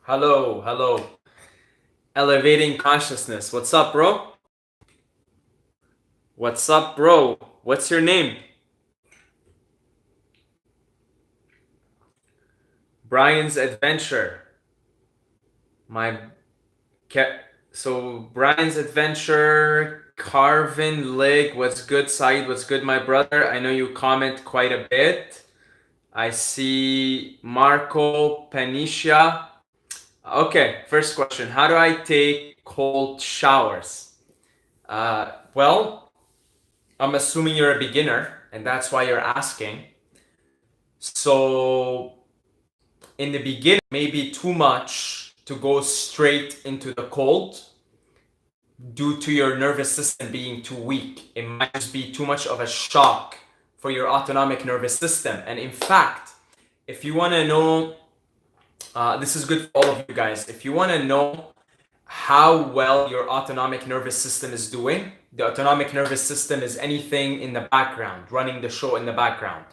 Hello, hello. Elevating consciousness. What's up, bro? What's up, bro? What's your name? Brian's Adventure. My so Brian's Adventure, Carvin Lig. What's good, Saeed? What's good, my brother? I know you comment quite a bit. I see Marco Panicia. Okay, first question. How do I take cold showers? Well, I'm assuming you're a beginner, and that's why you're asking. So, in the beginning, maybe too much to go straight into the cold due to your nervous system being too weak. It might just be too much of a shock for your autonomic nervous system. And in fact, if you want to know, this is good for all of you guys. If you want to know how well your autonomic nervous system is doing, the autonomic nervous system is anything in the background, running the show in the background.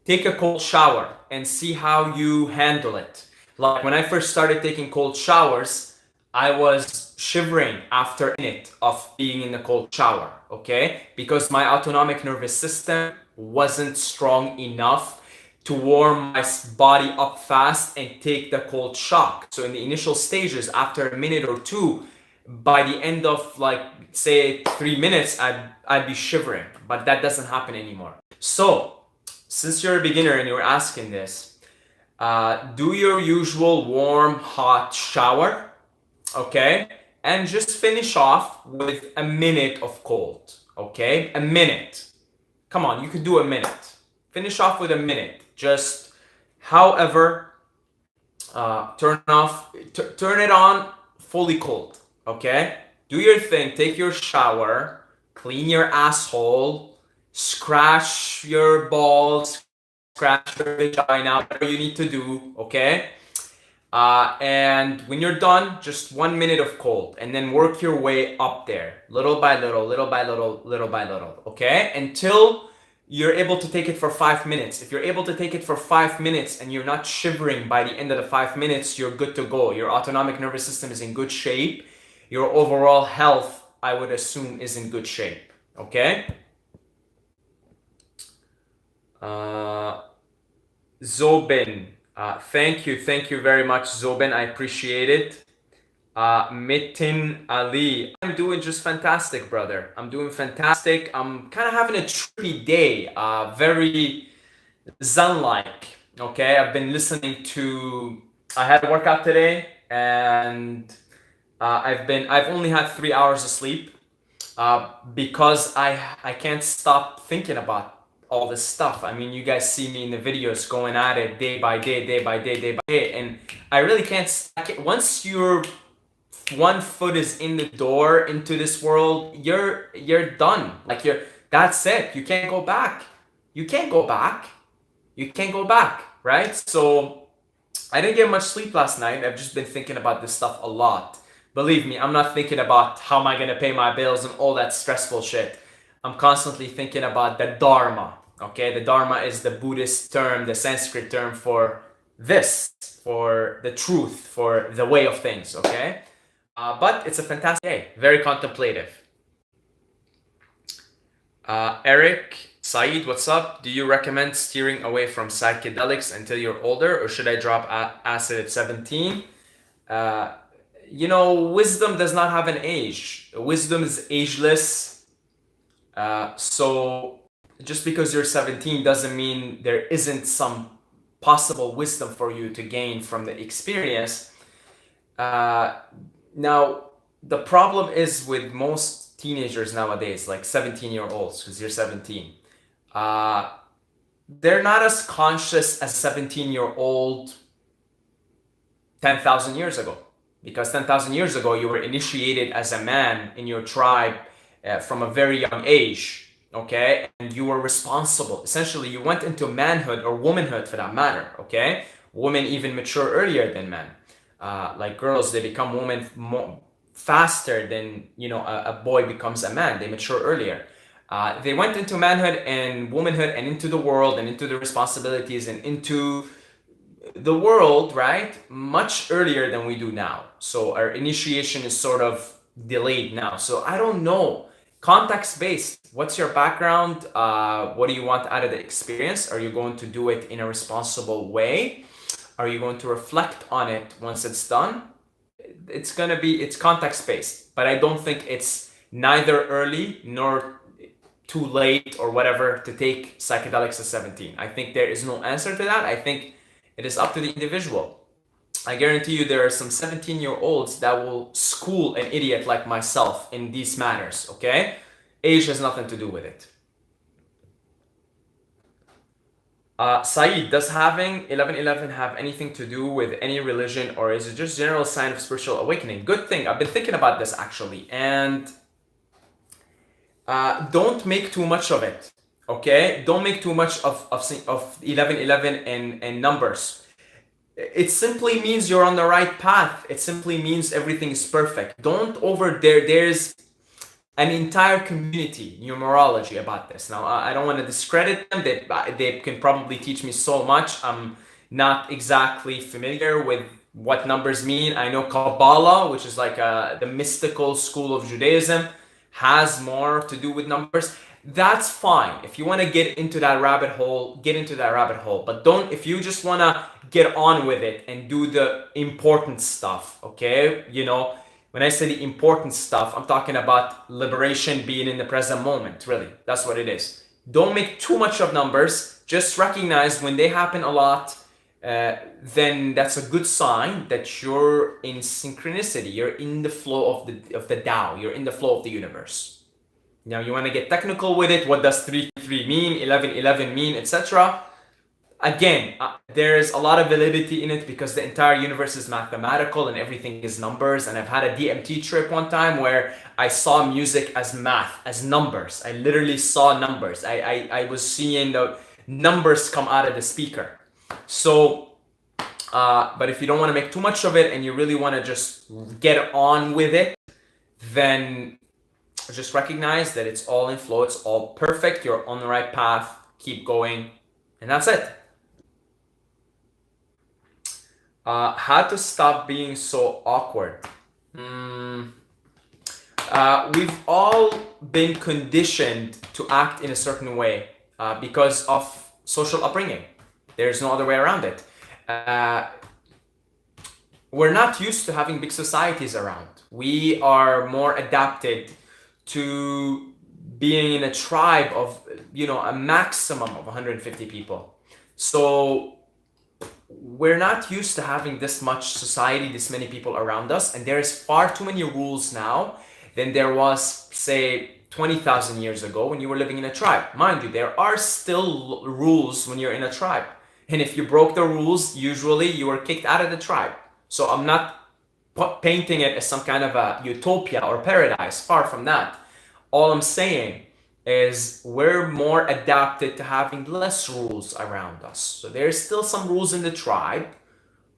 Take a cold shower and see how you handle it. Like when I first started taking cold showers, I was shivering after a minute of being in the cold shower, okay? Because my autonomic nervous system wasn't strong enough to warm my body up fast and take the cold shock. So in the initial stages, after a minute or two, by the end of like say 3 minutes, I'd be shivering, but that doesn't happen anymore. So since you're a beginner and you're asking this, do your usual warm, hot shower, okay? And just finish off with a minute of cold, okay? A minute. Come on, you could do a minute. Finish off with a minute. Just, however, turn it on fully cold, okay? Do your thing, take your shower, clean your asshole, scratch your balls, scratch your vagina, whatever you need to do, okay? And when you're done, just 1 minute of cold, and then work your way up there, little by little, little by little, little by little, okay? Until you're able to take it for 5 minutes. If you're able to take it for 5 minutes and you're not shivering by the end of the 5 minutes, you're good to go. Your autonomic nervous system is in good shape. Your overall health, I would assume, is in good shape, okay? Zobin, thank you very much, Zobin. I appreciate it. Mitin Ali, I'm doing just fantastic, brother. I'm doing fantastic. I'm kind of having a trippy day, very zen-like. Okay, I've been listening to. I had a workout today, and I've only had 3 hours of sleep, because I can't stop thinking about all this stuff. I mean, you guys see me in the videos going at it day by day, day by day, day by day, and I really can't. Once you're one foot is in the door into this world, you're done. Like that's it. You can't go back. You can't go back. You can't go back, right? So I didn't get much sleep last night. I've just been thinking about this stuff a lot. Believe me, I'm not thinking about how am I gonna pay my bills and all that stressful shit. I'm constantly thinking about the Dharma. Okay, the Dharma is the Buddhist term, the Sanskrit term for this, for the truth, for the way of things. Okay, but it's a fantastic day, very contemplative. Eric, Saeed, what's up? Do you recommend steering away from psychedelics until you're older, or should I drop acid at 17? Wisdom does not have an age. Wisdom is ageless. So just because you're 17 doesn't mean there isn't some possible wisdom for you to gain from the experience. Now, the problem is with most teenagers nowadays, like 17-year-olds, because you're 17, they're not as conscious as 17-year-old 10,000 years ago. Because 10,000 years ago, you were initiated as a man in your tribe from a very young age, okay? And you were responsible. Essentially, you went into manhood or womanhood for that matter, okay? Women even mature earlier than men. Like girls, they become women faster than, a boy becomes a man. They mature earlier. They went into manhood and womanhood and into the world and into the responsibilities and into the world, right, much earlier than we do now. So our initiation is sort of delayed now. So I don't know. Context based. What's your background? What do you want out of the experience? Are you going to do it in a responsible way? Are you going to reflect on it once it's done? It's context based, but I don't think it's neither early nor too late or whatever to take psychedelics at 17. I think there is no answer to that. I think it is up to the individual. I guarantee you there are some 17-year-olds that will school an idiot like myself in these matters, okay? Age has nothing to do with it. Saeed, does having 1111 have anything to do with any religion, or is it just general sign of spiritual awakening? Good thing. I've been thinking about this actually, and don't make too much of it, okay? Don't make too much of 1111 and numbers. It simply means you're on the right path. It simply means everything is perfect. Don't there's an entire community, numerology, about this. Now, I don't want to discredit them. They can probably teach me so much. I'm not exactly familiar with what numbers mean. I know Kabbalah, which is like the mystical school of Judaism, has more to do with numbers. That's fine. If you want to get into that rabbit hole, get into that rabbit hole. But don't, if you just want to get on with it and do the important stuff, okay? You know, when I say the important stuff, I'm talking about liberation, being in the present moment, really. That's what it is. Don't make too much of numbers. Just recognize when they happen a lot, then that's a good sign that you're in synchronicity. You're in the flow of the Tao. You're in the flow of the universe. Now, you want to get technical with it. What does 3-3 mean? 11-11 mean, etc.? Again, there's a lot of validity in it because the entire universe is mathematical and everything is numbers. And I've had a DMT trip one time where I saw music as math, as numbers. I literally saw numbers. I was seeing the numbers come out of the speaker. So, but if you don't want to make too much of it and you really want to just get on with it, then just recognize that it's all in flow. It's all perfect. You're on the right path. Keep going. And that's it. How to stop being so awkward? We've all been conditioned to act in a certain way because of social upbringing. There's no other way around it. We're not used to having big societies around. We are more adapted to being in a tribe of, you know, a maximum of 150 people. So we're not used to having this much society, this many people around us, and there is far too many rules now than there was, say, 20,000 years ago when you were living in a tribe. Mind you, there are still rules when you're in a tribe. And if you broke the rules, usually you were kicked out of the tribe. So I'm not painting it as some kind of a utopia or paradise, far from that. All I'm saying is we're more adapted to having less rules around us. So there's still some rules in the tribe,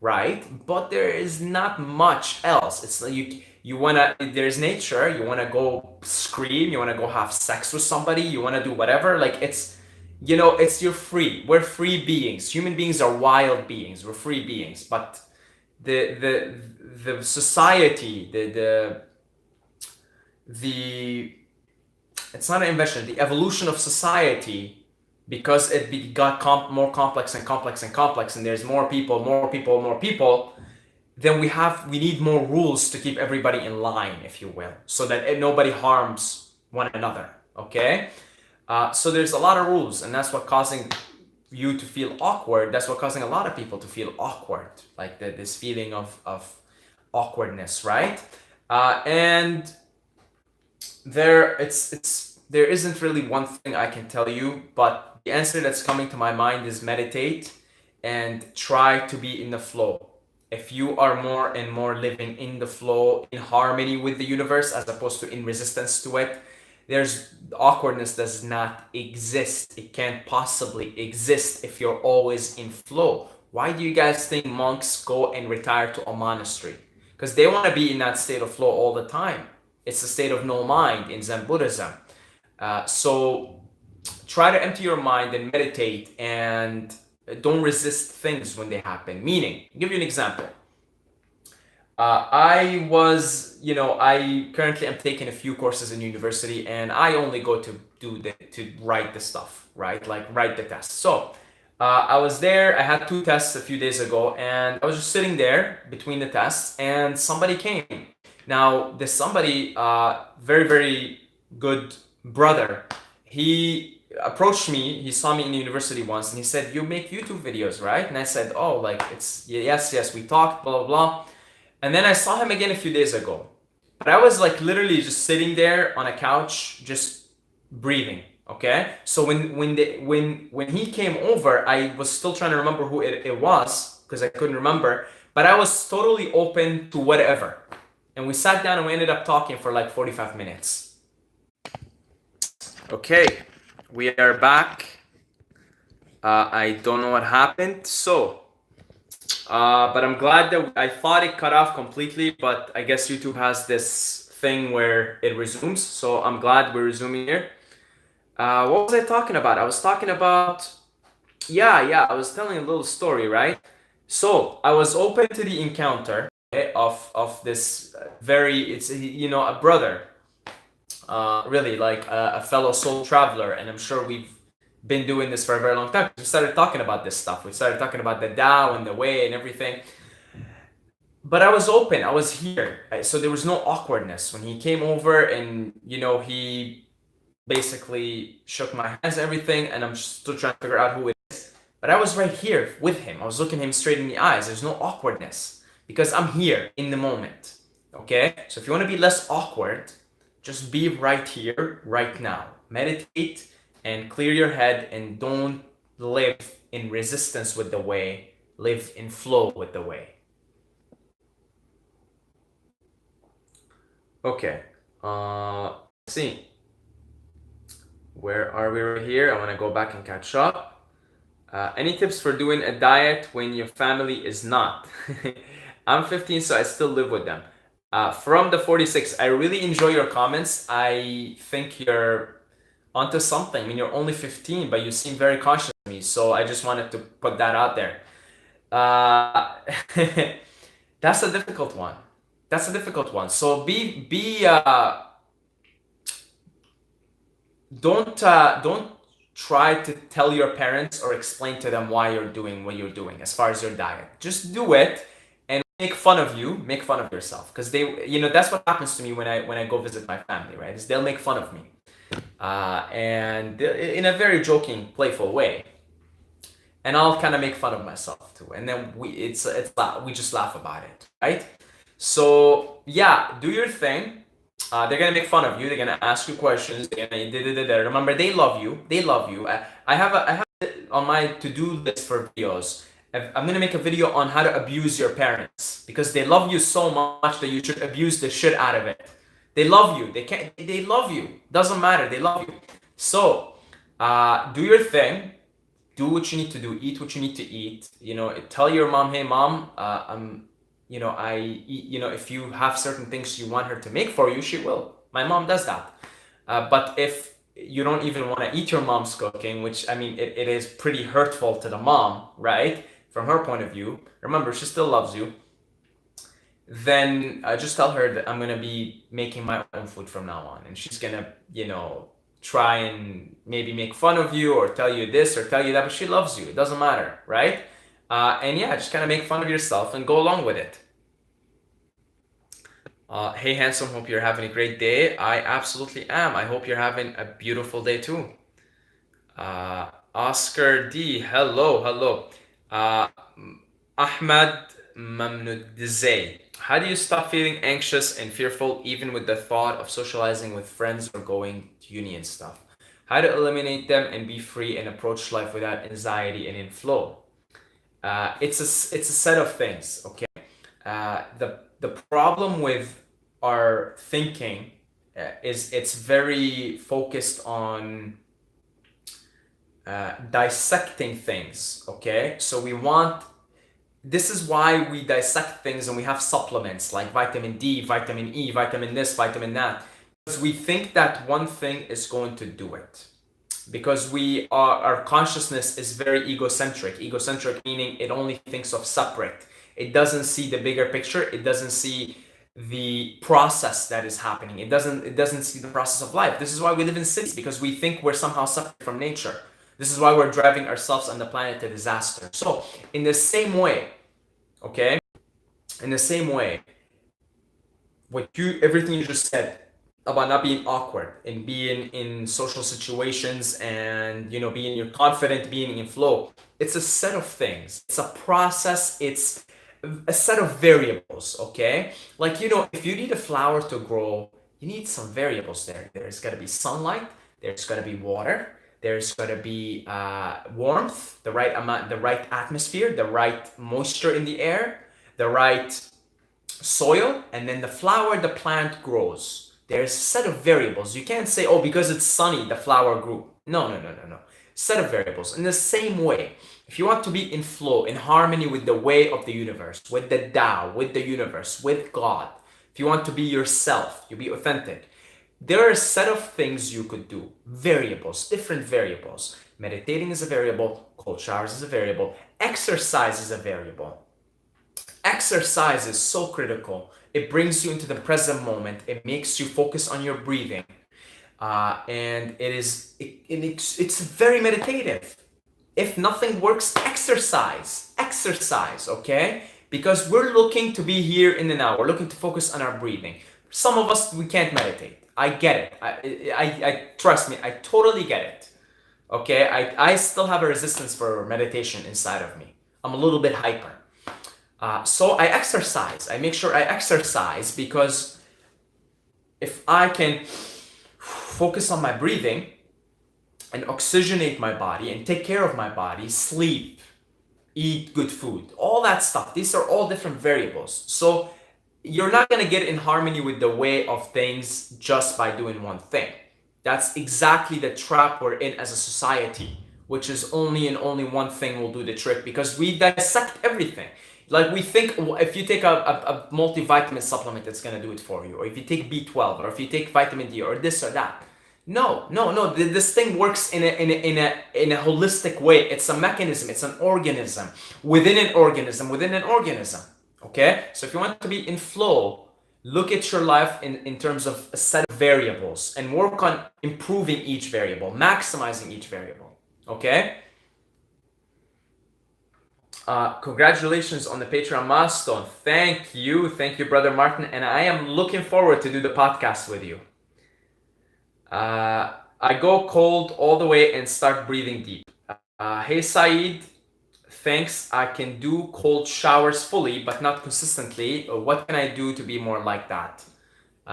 right? But there is not much else. It's like you wanna, there's nature, you wanna go scream, you wanna go have sex with somebody, you wanna do whatever. Like it's, you know, it's you're free. We're free beings. Human beings are wild beings. We're free beings. But the society, the it's not an invention, the evolution of society, because it got more complex and complex and complex, and there's more people, then we need more rules to keep everybody in line, if you will, so that nobody harms one another, okay? So there's a lot of rules, and that's what causing you to feel awkward. That's what causing a lot of people to feel awkward, like this feeling of awkwardness, right? And there isn't really one thing I can tell you, but the answer that's coming to my mind is meditate and try to be in the flow. If you are more and more living in the flow, in harmony with the universe, as opposed to in resistance to it, awkwardness does not exist. It can't possibly exist if you're always in flow. Why do you guys think monks go and retire to a monastery? Because they want to be in that state of flow all the time. It's a state of no mind in Zen Buddhism. So try to empty your mind and meditate and don't resist things when they happen. Meaning, I'll give you an example. I currently am taking a few courses in university, and I only go to write the stuff, right? Like write the tests. So I was there. I had two tests a few days ago, and I was just sitting there between the tests, and somebody came. Now, this somebody, very, very good brother, he approached me. He saw me in university once, and he said, "You make YouTube videos, right?" And I said, "Oh, like it's yes, yes. We talked, blah blah blah." And then I saw him again a few days ago. But I was like literally just sitting there on a couch, just breathing. Okay. So when he came over, I was still trying to remember who it was because I couldn't remember. But I was totally open to whatever. And we sat down and we ended up talking for like 45 minutes. Okay, we are back. I don't know what happened. But I'm glad that I thought it cut off completely, but I guess YouTube has this thing where it resumes. So I'm glad we're resuming here. What was I talking about? I was talking about, yeah, I was telling a little story, right? So I was open to the encounter of this it's a brother, really like a fellow soul traveler, and I'm sure we've been doing this for a very long time. We started talking about this stuff. We started talking about the Tao and the way and everything. But I was open. I was here, so there was no awkwardness when he came over, and he basically shook my hands and everything, and I'm still trying to figure out who it is. But I was right here with him. I was looking him straight in the eyes. There's no awkwardness because I'm here in the moment. Okay? So if you want to be less awkward, just be right here, right now. Meditate and clear your head, and don't live in resistance with the way. Live in flow with the way. Okay. Let's see. Where are we right here? I want to go back and catch up. Any tips for doing a diet when your family is not? I'm 15, so I still live with them. From the 46, I really enjoy your comments. I think you're onto something. I mean, you're only 15, but you seem very conscious of me. So I just wanted to put that out there. That's a difficult one. That's a difficult one. So don't try to tell your parents or explain to them why you're doing what you're doing as far as your diet. Just do it and make fun of you, make fun of yourself, because that's what happens to me when I go visit my family, right? Is they'll make fun of me, and in a very joking, playful way, and I'll kind of make fun of myself too, and then we just laugh about it, right? So yeah, do your thing. They're gonna make fun of you. They're gonna ask you questions. They're gonna remember, they love you. They love you. I have it on my to-do list for videos. I'm gonna make a video on how to abuse your parents, because they love you so much that you should abuse the shit out of it. They love you. They love you. Doesn't matter. They love you. So do your thing. Do what you need to do. Eat what you need to eat. Tell your mom, hey mom, if you have certain things you want her to make for you, she will. My mom does that. But if you don't even want to eat your mom's cooking, which, I mean, it is pretty hurtful to the mom, right? From her point of view, remember, she still loves you. Then just tell her that I'm going to be making my own food from now on. And she's going to, try and maybe make fun of you or tell you this or tell you that, but she loves you. It doesn't matter, right? And yeah, just kind of make fun of yourself and go along with it. Hey, handsome, hope you're having a great day. I absolutely am. I hope you're having a beautiful day too. Oscar D, hello. Ahmad Mamnoudzay, how do you stop feeling anxious and fearful even with the thought of socializing with friends or going to uni and stuff? How to eliminate them and be free and approach life without anxiety and in flow? It's a set of things, okay? The problem with our thinking is it's very focused on dissecting things, okay? So this is why we dissect things and we have supplements like vitamin D, vitamin E, vitamin this, vitamin that, because we think that one thing is going to do it. because our consciousness is very egocentric. Egocentric meaning it only thinks of separate. It doesn't see the bigger picture. It doesn't see the process that is happening. It doesn't see the process of life. This is why we live in cities, because we think we're somehow separate from nature. This is why we're driving ourselves and the planet to disaster. So in the same way, okay, in the same way, everything you just said about not being awkward and being in social situations, and being you're confident, being in flow, it's a set of things. It's a process. It's a set of variables. Okay, like if you need a flower to grow, you need some variables there. There's got to be sunlight. There's got to be water. There's got to be warmth, the right amount, the right atmosphere, the right moisture in the air, the right soil, and then the flower, the plant grows. There's a set of variables. You can't say, oh, because it's sunny, the flower grew. No. Set of variables. In the same way, if you want to be in flow, in harmony with the way of the universe, with the Tao, with the universe, with God, if you want to be yourself, you be authentic, there are a set of things you could do. Variables, different variables. Meditating is a variable. Cold showers is a variable. Exercise is a variable. Exercise is so critical. It brings you into the present moment. It makes you focus on your breathing. And it's very meditative. If nothing works, exercise, okay? Because we're looking to be here in the now. We're looking to focus on our breathing. Some of us, we can't meditate. I get it. I trust me, I totally get it. Okay, I still have a resistance for meditation inside of me. I'm a little bit hyper. So I exercise. I make sure I exercise, because if I can focus on my breathing and oxygenate my body and take care of my body, sleep, eat good food, all that stuff, these are all different variables. So you're not going to get in harmony with the way of things just by doing one thing. That's exactly the trap we're in as a society, which is only one thing will do the trick, because we dissect everything. Like we think if you take a multivitamin supplement, it's going to do it for you. Or if you take B12, or if you take vitamin D, or this or that. No. This thing works in a holistic way. It's a mechanism. It's an organism within an organism within an organism. Okay? So if you want to be in flow, look at your life in terms of a set of variables and work on improving each variable, maximizing each variable. Okay? Congratulations on the Patreon milestone. Thank you, Brother Martin. And I am looking forward to do the podcast with you. I go cold all the way and start breathing deep. Hey Saeed, thanks. I can do cold showers fully, but not consistently. What can I do to be more like that?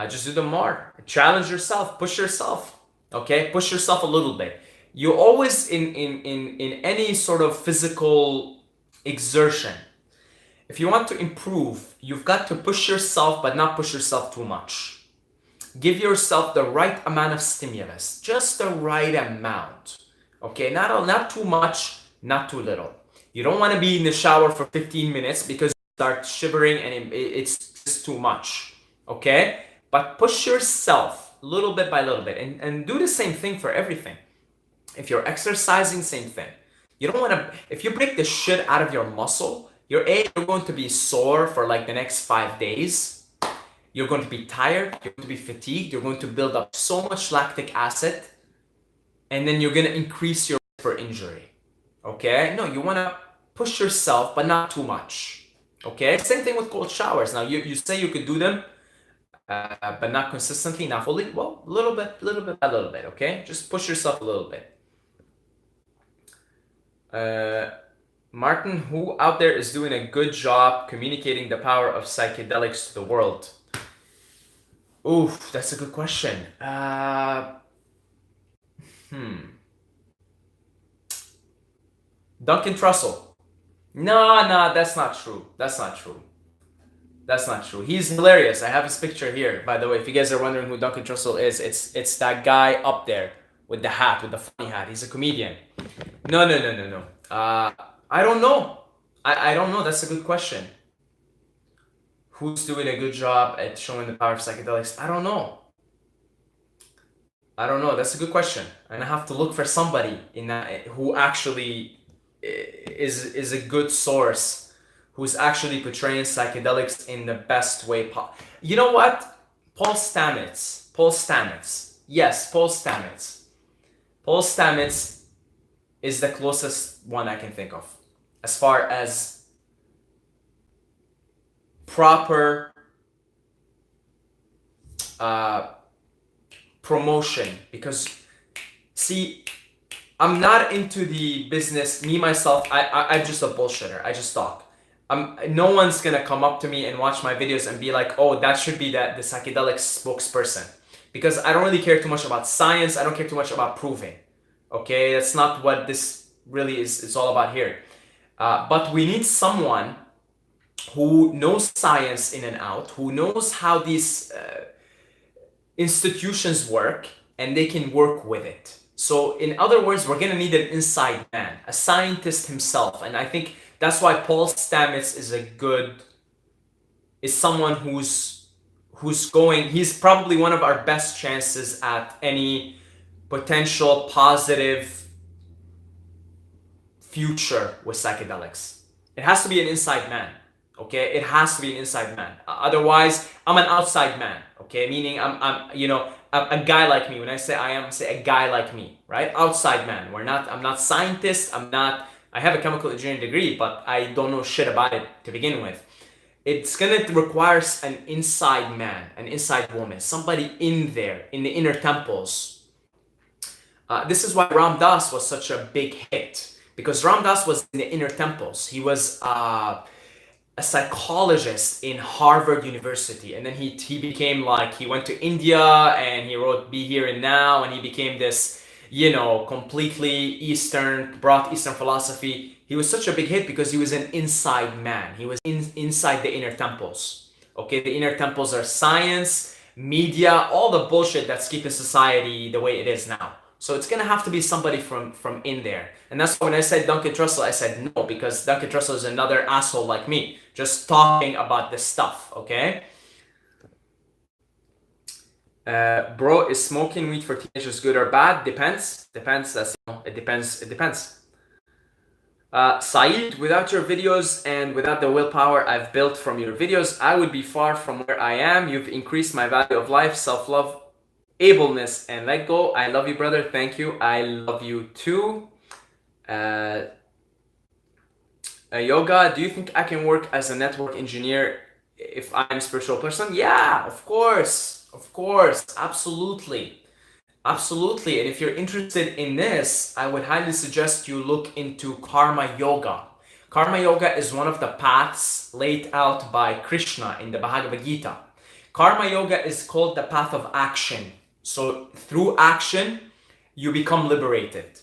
Just do them more. Challenge yourself. Push yourself. Okay, push yourself a little bit. You always in any sort of physical exertion, if you want to improve, you've got to push yourself, but not push yourself too much. Give yourself the right amount of stimulus, just the right amount. Okay, not too much, not too little. You don't want to be in the shower for 15 minutes because you start shivering and it's just too much. Okay, but push yourself little bit by little bit, and do the same thing for everything. If you're exercising, same thing. You don't want to, if you break the shit out of your muscle, you're going to be sore for like the next 5 days. You're going to be tired. You're going to be fatigued. You're going to build up so much lactic acid. And then you're going to increase your risk for injury. Okay? No, you want to push yourself, but not too much. Okay? Same thing with cold showers. Now, you say you could do them, but not consistently, not fully. Well, a little bit by little bit. Okay? Just push yourself a little bit. Martin, who out there is doing a good job communicating the power of psychedelics to the world? Oof, that's a good question. Duncan Trussell. No, that's not true. That's not true. He's hilarious. I have his picture here, by the way. If you guys are wondering who Duncan Trussell is, it's that guy up there with the hat, with the funny hat. He's a comedian. No. I don't know. I don't know. That's a good question. Who's doing a good job at showing the power of psychedelics? I don't know. I don't know. That's a good question. And I have to look for somebody in that who actually is a good source, who's actually portraying psychedelics in the best way possible. You know what? Paul Stamets. Paul Stamets. Yes, Paul Stamets. Paul Stamets is the closest one I can think of as far as proper promotion. Because, see, I'm not into the business. Me, myself, I'm just a bullshitter. I just talk. No one's gonna come up to me and watch my videos and be like, oh, that should be the psychedelics spokesperson. Because I don't really care too much about science. I don't care too much about proving. Okay, that's not what this really is. It's all about here. But we need someone who knows science in and out, who knows how these institutions work, and they can work with it. So in other words, we're gonna need an inside man, a scientist himself. And I think that's why Paul Stamets is someone he's probably one of our best chances at any potential positive future with psychedelics. It has to be an inside man. Okay, it has to be an inside man. Otherwise, I'm an outside man. Okay, meaning I'm a guy like me. When I say I am, say a guy like me, right? Outside man. I'm not scientist. I have a chemical engineering degree, but I don't know shit about it to begin with. It's gonna require an inside man, an inside woman, somebody in there, in the inner temples. This is why Ram Dass was such a big hit, because Ram Dass was in the inner temples. He was a psychologist in Harvard University, and then he became like, he went to India and he wrote Be Here and Now, and he became this, completely brought Eastern philosophy. He was such a big hit because he was an inside man. He was inside the inner temples. Okay, the inner temples are science, media, all the bullshit that's keeping society the way it is now. So it's gonna have to be somebody from in there. And that's why when I said Duncan Trussell, I said no, because Duncan Trussell is another asshole like me, just talking about this stuff, okay? Bro, is smoking weed for teenagers good or bad? Depends. It depends. Saeed, without your videos and without the willpower I've built from your videos, I would be far from where I am. You've increased my value of life, self-love, ableness, and let go. I love you, brother. Thank you. I love you too. Yoga, do you think I can work as a network engineer if I'm a spiritual person? Yeah, of course, absolutely. And if you're interested in this, I would highly suggest you look into Karma Yoga. Karma Yoga is one of the paths laid out by Krishna in the Bhagavad Gita. Karma Yoga is called the path of action. So through action, you become liberated.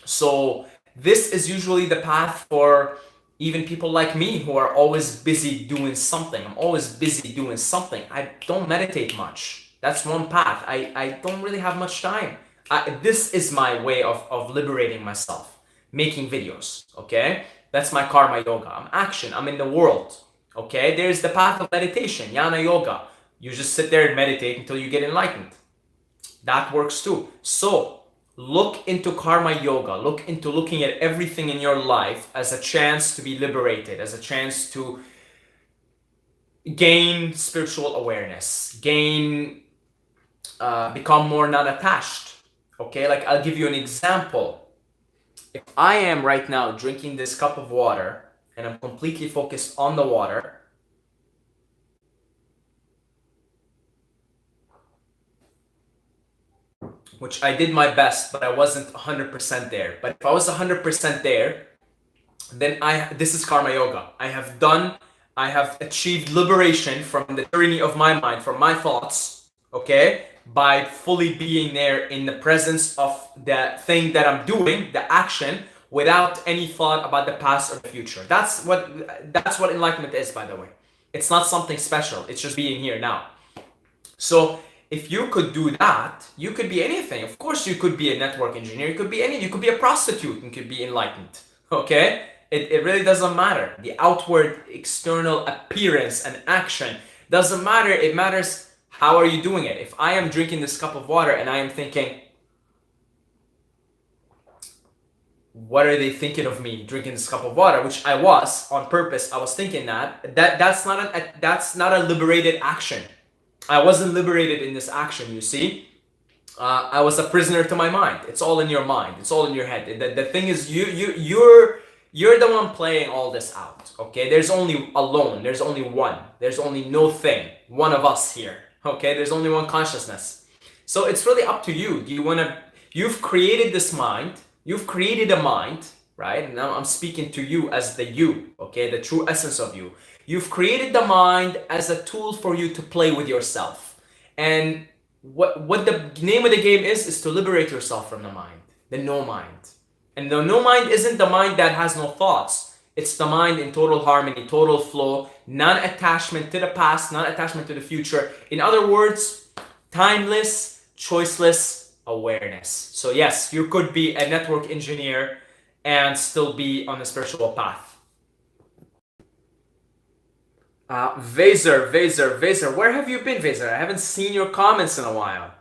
So this is usually the path for even people like me who are always busy doing something. I'm always busy doing something. I don't meditate much. That's one path. I don't really have much time. This is my way of liberating myself, making videos, okay? That's my Karma Yoga. I'm action. I'm in the world, okay? There's the path of meditation, Jnana Yoga. You just sit there and meditate until you get enlightened. That works too. So look into Karma Yoga. Look into looking at everything in your life as a chance to be liberated, as a chance to gain spiritual awareness, become more non-attached. Okay, like I'll give you an example. If I am right now drinking this cup of water and I'm completely focused on the water, which I did my best, but I wasn't 100% there. But if I was 100% there, then this is Karma Yoga. I have achieved liberation from the tyranny of my mind, from my thoughts, okay? By fully being there in the presence of the thing that I'm doing, the action, without any thought about the past or the future. That's what enlightenment is, by the way. It's not something special. It's just being here now. So if you could do that, you could be anything. Of course, you could be a network engineer. You could be you could be a prostitute and could be enlightened. Okay? It really doesn't matter. The outward, external appearance and action doesn't matter. It matters How are you doing it? If I am drinking this cup of water and I am thinking, what are they thinking of me drinking this cup of water? Which I was on purpose. I was thinking that's not a liberated action. I wasn't liberated in this action. You see, I was a prisoner to my mind. It's all in your mind. It's all in your head. The thing is, you're the one playing all this out. Okay, there's only alone. There's only one. There's only no thing. One of us here. Okay, there's only one consciousness. So it's really up to you. Do you want to? You've created this mind. You've created a mind, right? And now I'm speaking to you as the you, okay? The true essence of you. You've created the mind as a tool for you to play with yourself. And what the name of the game is to liberate yourself from the mind, the no mind. And the no mind isn't the mind that has no thoughts. It's the mind in total harmony, total flow, non-attachment to the past, non-attachment to the future. In other words, timeless, choiceless, awareness. So yes, you could be a network engineer and still be on a spiritual path. Vaser, where have you been, Vaser? I haven't seen your comments in a while.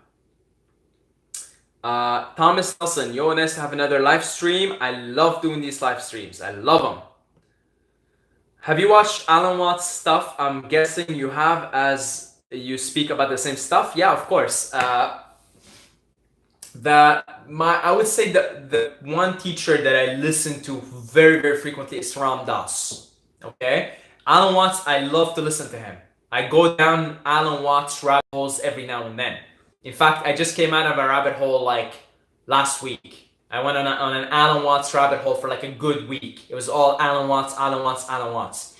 Thomas Nelson, yo, nice to have another live stream. I love doing these live streams. I love them. Have you watched Alan Watts' stuff? I'm guessing you have, as you speak about the same stuff. Yeah, of course. I would say the one teacher that I listen to very, very frequently is Ram Dass. Okay, Alan Watts, I love to listen to him. I go down Alan Watts rabbit holes every now and then. In fact, I just came out of a rabbit hole like last week. I went on an Alan Watts rabbit hole for like a good week. It was all Alan Watts, Alan Watts, Alan Watts.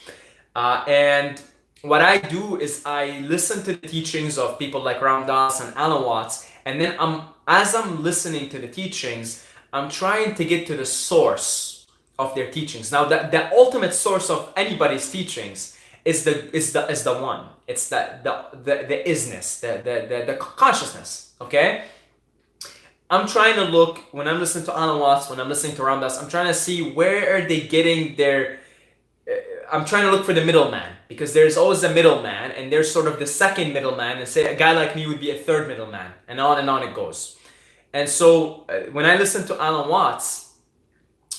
And what I do is I listen to the teachings of people like Ram Dass and Alan Watts, and then as I'm listening to the teachings, I'm trying to get to the source of their teachings. Now, the ultimate source of anybody's teachings is the one. It's the isness, the consciousness. Okay. I'm trying to look when I'm listening to Alan Watts, when I'm listening to Ram Dass, I'm trying to see where are they getting their. I'm trying to look for the middleman, because there's always a middleman, and there's sort of the second middleman, and say a guy like me would be a third middleman, and on it goes. And so when I listened to Alan Watts,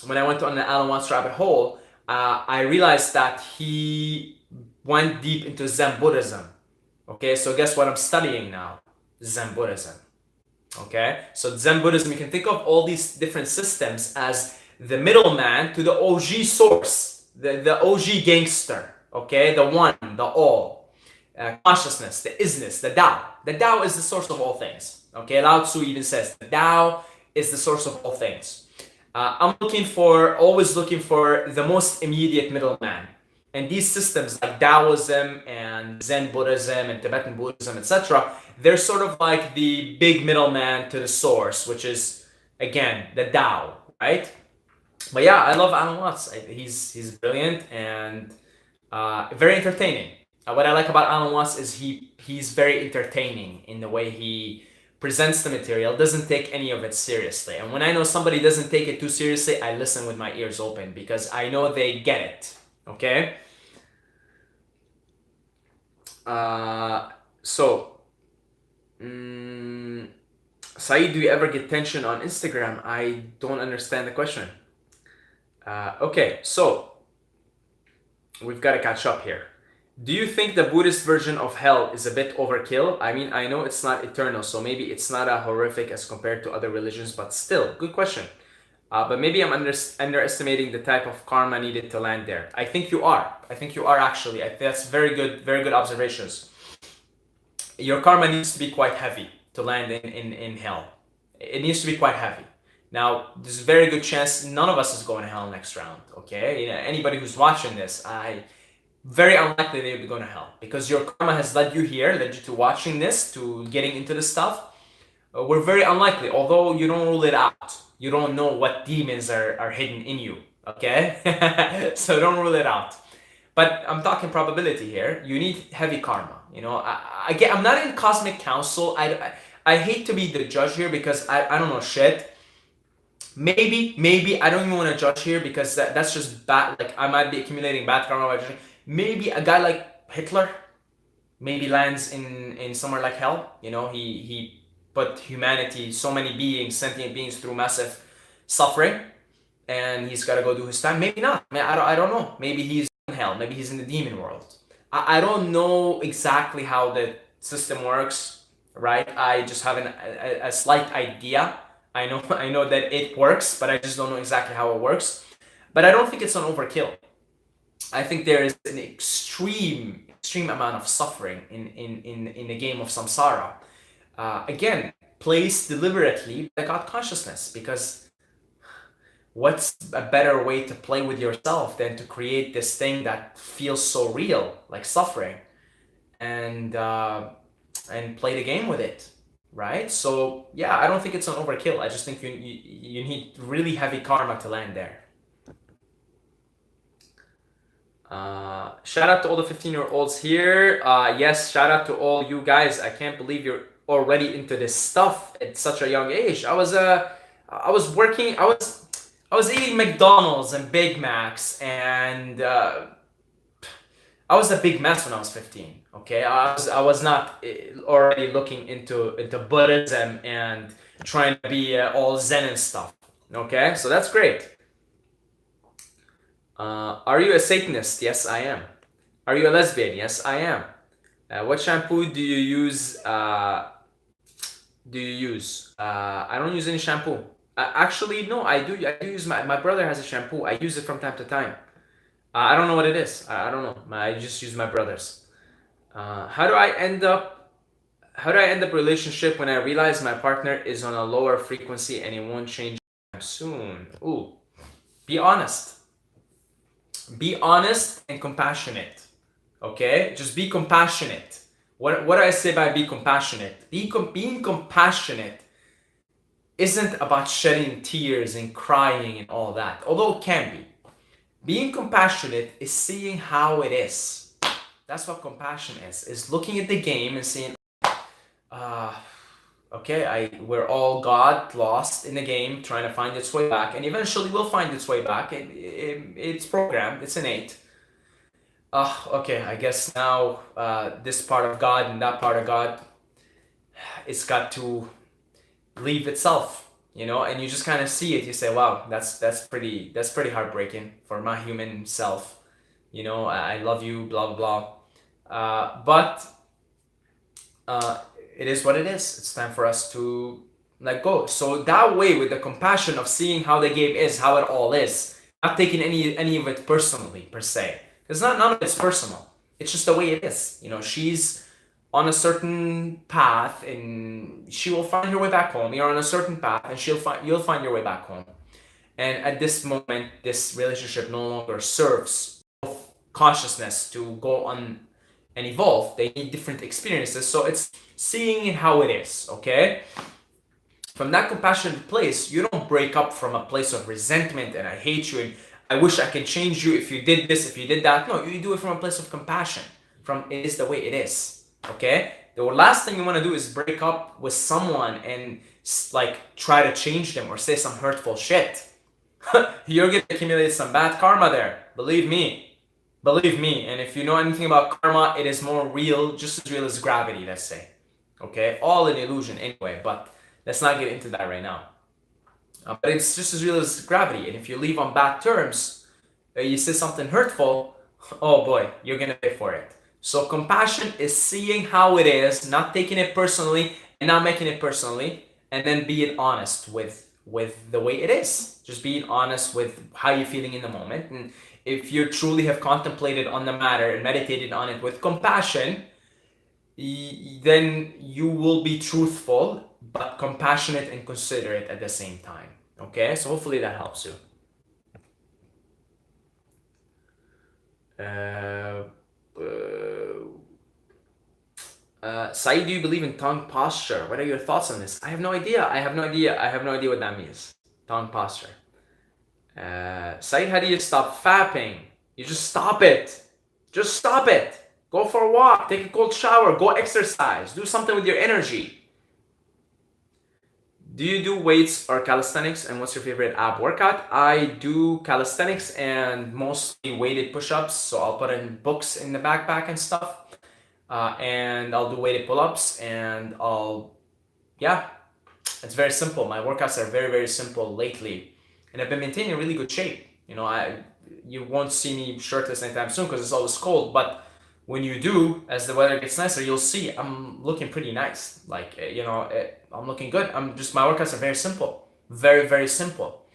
when I went on the Alan Watts rabbit hole, I realized that he went deep into Zen Buddhism. Okay, so guess what I'm studying now? Zen Buddhism. Okay, so Zen Buddhism, you can think of all these different systems as the middleman to the OG source. The OG gangster, okay, the one, the all, consciousness, the isness, the Tao. The Tao is the source of all things, okay? Lao Tzu even says the Tao is the source of all things. I'm always looking for the most immediate middleman. And these systems like Taoism and Zen Buddhism and Tibetan Buddhism, etc., they're sort of like the big middleman to the source, which is, again, the Tao, right? But yeah, I love Alan Watts. He's brilliant and very entertaining. What I like about Alan Watts is he's very entertaining in the way he presents the material, doesn't take any of it seriously. And when I know somebody doesn't take it too seriously, I listen with my ears open because I know they get it. Okay? Saeed, do you ever get tension on Instagram? I don't understand the question. Okay, so we've got to catch up here. Do you think the Buddhist version of hell is a bit overkill? I mean, I know it's not eternal, so maybe it's not as horrific as compared to other religions, but still, good question. But maybe I'm underestimating the type of karma needed to land there. I think you are. I think you are actually. That's very good observations. Your karma needs to be quite heavy to land in hell. It needs to be quite heavy. Now, there's a very good chance none of us is going to hell next round, okay? You know, anybody who's watching this, very unlikely they'll be going to hell because your karma has led you here, led you to watching this, to getting into this stuff. We're very unlikely, although you don't rule it out. You don't know what demons are hidden in you, okay? So don't rule it out. But I'm talking probability here. You need heavy karma, you know? I'm not in cosmic council. I hate to be the judge here because I don't know shit. Maybe I don't even want to judge here because that's just bad. Like I might be accumulating bad karma by judging. Maybe a guy like Hitler, maybe lands in somewhere like hell. You know, he put humanity, so many beings, sentient beings, through massive suffering, and he's got to go do his time. Maybe not. I don't know. Maybe he's in hell. Maybe he's in the demon world. I don't know exactly how the system works, right? I just have a slight idea. I know that it works, but I just don't know exactly how it works. But I don't think it's an overkill. I think there is an extreme amount of suffering in the game of samsara. Again, placed deliberately by God consciousness, because what's a better way to play with yourself than to create this thing that feels so real, like suffering, and play the game with it, right? So yeah, I don't think it's an overkill. I just think you need really heavy karma to land there. Shout out to all the 15-year-olds here. Yes, shout out to all you guys. I can't believe you're already into this stuff at such a young age. I was working. I was eating McDonald's and Big Macs, and I was a big mess when I was 15. Okay, I was not already looking into Buddhism and trying to be all Zen and stuff. Okay, so that's great. Are you a Satanist? Yes, I am. Are you a lesbian? Yes, I am. What shampoo do you use? I don't use any shampoo. Actually, no, I do. I do use my brother has a shampoo. I use it from time to time. I don't know what it is. I don't know. I just use my brother's. How do I end up relationship when I realize my partner is on a lower frequency and it won't change soon? Ooh, be honest. Be honest and compassionate. Okay, just be compassionate. What do I say by be compassionate? Being compassionate isn't about shedding tears and crying and all that, although it can be. Being compassionate is seeing how it is. That's what compassion is looking at the game and saying, okay, we're all God lost in the game, trying to find its way back, and eventually will find its way back. It's programmed, it's innate. Okay, I guess now this part of God and that part of God, it's got to leave itself, you know, and you just kind of see it. You say, wow, that's pretty heartbreaking for my human self. You know, I love you, blah blah blah. But it is what it is. It's time for us to let go. So that way, with the compassion of seeing how the game is, how it all is, not taking any of it personally per se, because none of it's personal. It's just the way it is. You know, she's on a certain path, and she will find her way back home. You're on a certain path, and you'll find your way back home. And at this moment, this relationship no longer serves consciousness to go on and evolve. They need different experiences. So it's seeing it how it is, okay? From that compassionate place, you don't break up from a place of resentment and I hate you and I wish I could change you if you did this, if you did that. No, you do it from a place of compassion. From it is the way it is, okay? The last thing you want to do is break up with someone and like try to change them or say some hurtful shit. You're gonna accumulate some bad karma there. Believe me. And if you know anything about karma, it is more real, just as real as gravity, let's say. Okay, all an illusion anyway, but let's not get into that right now. But it's just as real as gravity, and if you leave on bad terms, you say something hurtful, oh boy, you're gonna pay for it. So compassion is seeing how it is, not taking it personally and not making it personally, and then being honest with the way it is. Just being honest with how you're feeling in the moment. And if you truly have contemplated on the matter and meditated on it with compassion, then you will be truthful, but compassionate and considerate at the same time. Okay, so hopefully that helps you. Saeed, do you believe in tongue posture? What are your thoughts on this? I have no idea. I have no idea what that means. Tongue posture. Saeed, how do you stop fapping? You just stop it. Just stop it. Go for a walk. Take a cold shower. Go exercise. Do something with your energy. Do you do weights or calisthenics? And what's your favorite ab workout? I do calisthenics and mostly weighted push-ups. So I'll put in books in the backpack and stuff. and I'll do weighted pull-ups, and yeah, it's very simple. My workouts are very, very simple lately, and I've been maintaining a really good shape. You won't see me shirtless anytime soon because it's always cold, but when you do, as the weather gets nicer, you'll see I'm looking pretty nice. I'm looking good. My workouts are very simple, very, very simple.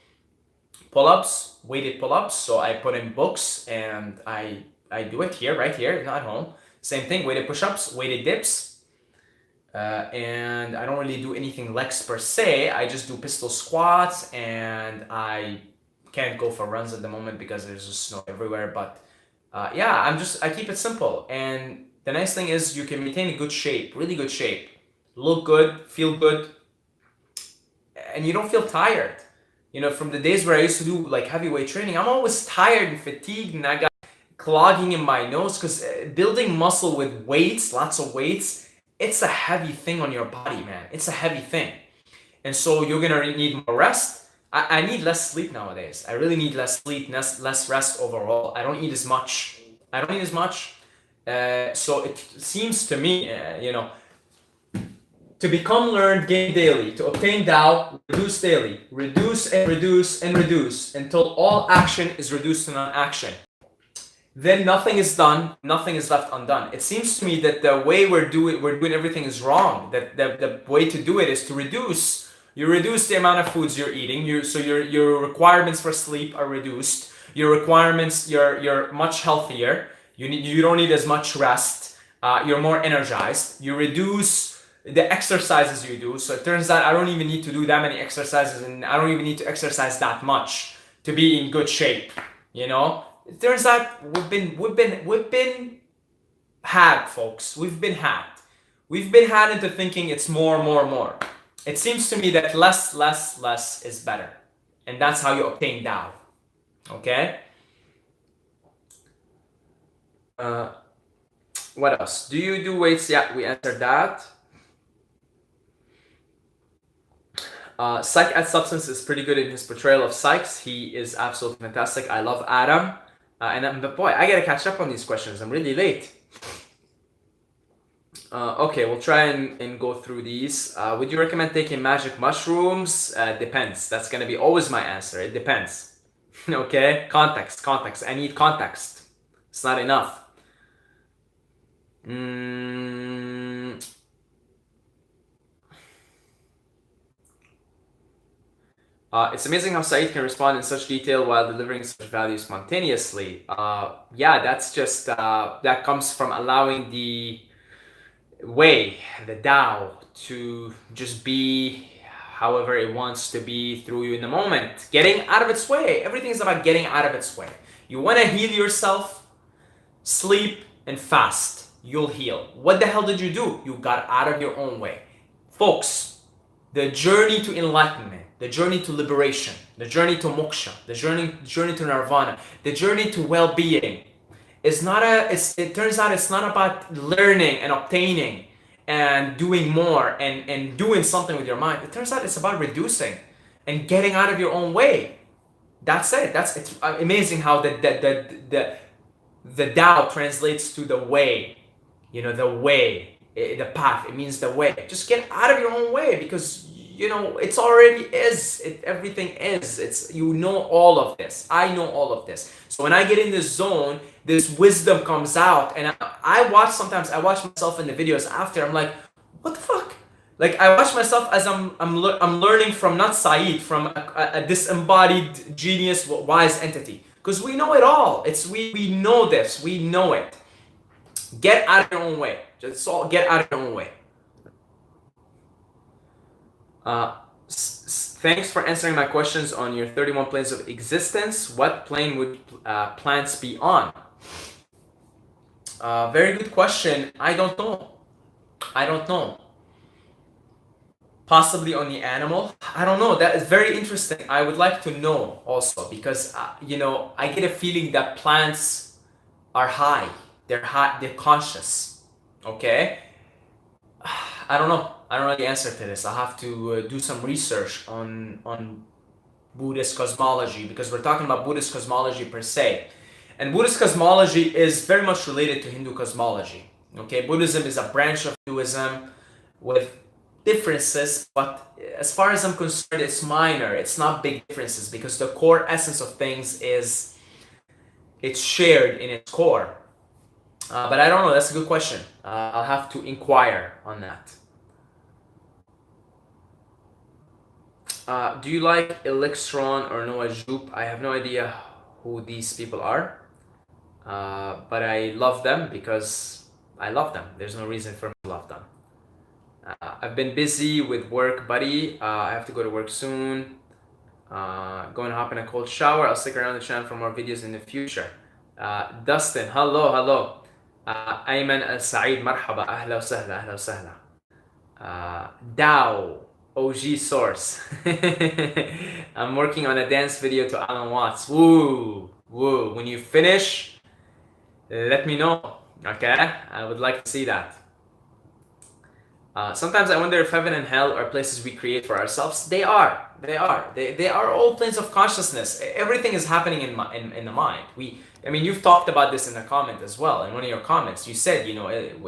Pull-ups, weighted pull-ups. So I put in books and I do it here, right here, not at home. Same thing, weighted push-ups, weighted dips. And I don't really do anything legs per se. I just do pistol squats, and I can't go for runs at the moment because there's just snow everywhere. But yeah, I keep it simple. And the nice thing is you can maintain a good shape, really good shape, look good, feel good, and you don't feel tired. From the days where I used to do like heavyweight training, I'm always tired and fatigued, and I got clogging in my nose because building muscle with weights, lots of weights, it's a heavy thing on your body, man. It's a heavy thing. And so you're gonna need more rest. I need less sleep nowadays. I really need less sleep, less rest overall. I don't eat as much. So it seems to me, to become learned, gain daily. To obtain Tao, reduce daily. Reduce and reduce and reduce until all action is reduced to non-action. Then nothing is done, nothing is left undone. It seems to me that the way we're doing everything is wrong. That the way to do it is to reduce. You reduce the amount of foods you're eating. So your requirements for sleep are reduced. Your requirements, you're much healthier. You don't need as much rest. You're more energized. You reduce the exercises you do. So it turns out I don't even need to do that many exercises, and I don't even need to exercise that much to be in good shape. It turns out we've been hacked, folks. We've been hacked. We've been hacked into thinking it's more. It seems to me that less is better. And that's how you obtain Tao. Okay? What else? Do you do weights? Yeah, we answered that. Psych at Substance is pretty good in his portrayal of Sykes. He is absolutely fantastic. I love Adam. But boy, I gotta catch up on these questions. I'm really late. Okay, we'll try and go through these. Would you recommend taking magic mushrooms? Depends. That's gonna be always my answer. It depends. Okay? Context. I need context. It's not enough. It's amazing how Saeed can respond in such detail while delivering such value spontaneously. Yeah, that's just, that comes from allowing the way, the Tao, to just be however it wants to be through you in the moment. Getting out of its way. Everything is about getting out of its way. You want to heal yourself, sleep and fast. You'll heal. What the hell did you do? You got out of your own way. Folks, the journey to enlightenment, the journey to liberation, the journey to moksha, the journey to nirvana, the journey to well-being is not it turns out it's not about learning and obtaining and doing more and doing something with your mind. It turns out it's about reducing and getting out of your own way. That's it. It's amazing how the Tao translates to the way. The way, the path. It means the way. Just get out of your own way, because it's already is. Everything is. It's all of this. I know all of this. So when I get in this zone, this wisdom comes out, and I watch myself in the videos after. I'm like, what the fuck? Like, I watch myself as I'm learning from not Saeed, from a disembodied genius, wise entity, because we know it all. We know this. We know it. Get out of your own way. Get out of your own way. Thanks for answering my questions on your 31 planes of existence. What plane would plants be on? Very good question. I don't know. Possibly on the animal. I don't know. That is very interesting. I would like to know also, because I get a feeling that plants are high. They're high. They're conscious. Okay. I don't know. I don't know the answer to this. I'll have to do some research on Buddhist cosmology, because we're talking about Buddhist cosmology per se. And Buddhist cosmology is very much related to Hindu cosmology. Okay, Buddhism is a branch of Hinduism with differences, but as far as I'm concerned, it's minor. It's not big differences because the core essence of things is it's shared in its core. But I don't know. That's a good question. I'll have to inquire on that. Do you like Elixron or Noah Jupe? I have no idea who these people are, but I love them because I love them. There's no reason for me to love them. I've been busy with work, buddy. I have to go to work soon. Go and hop in a cold shower. I'll stick around the channel for more videos in the future. Dustin, hello. أيمن السعيد مرحبا أهلا وسهلا أهلا وسهلا. Dao, OG source. I'm working on a dance video to Alan Watts. Woo. When you finish, let me know. Okay, I would like to see that. Sometimes I wonder if heaven and hell are places we create for ourselves. They are. They are all planes of consciousness. Everything is happening in the mind. You've talked about this in a comment as well. In one of your comments, you said,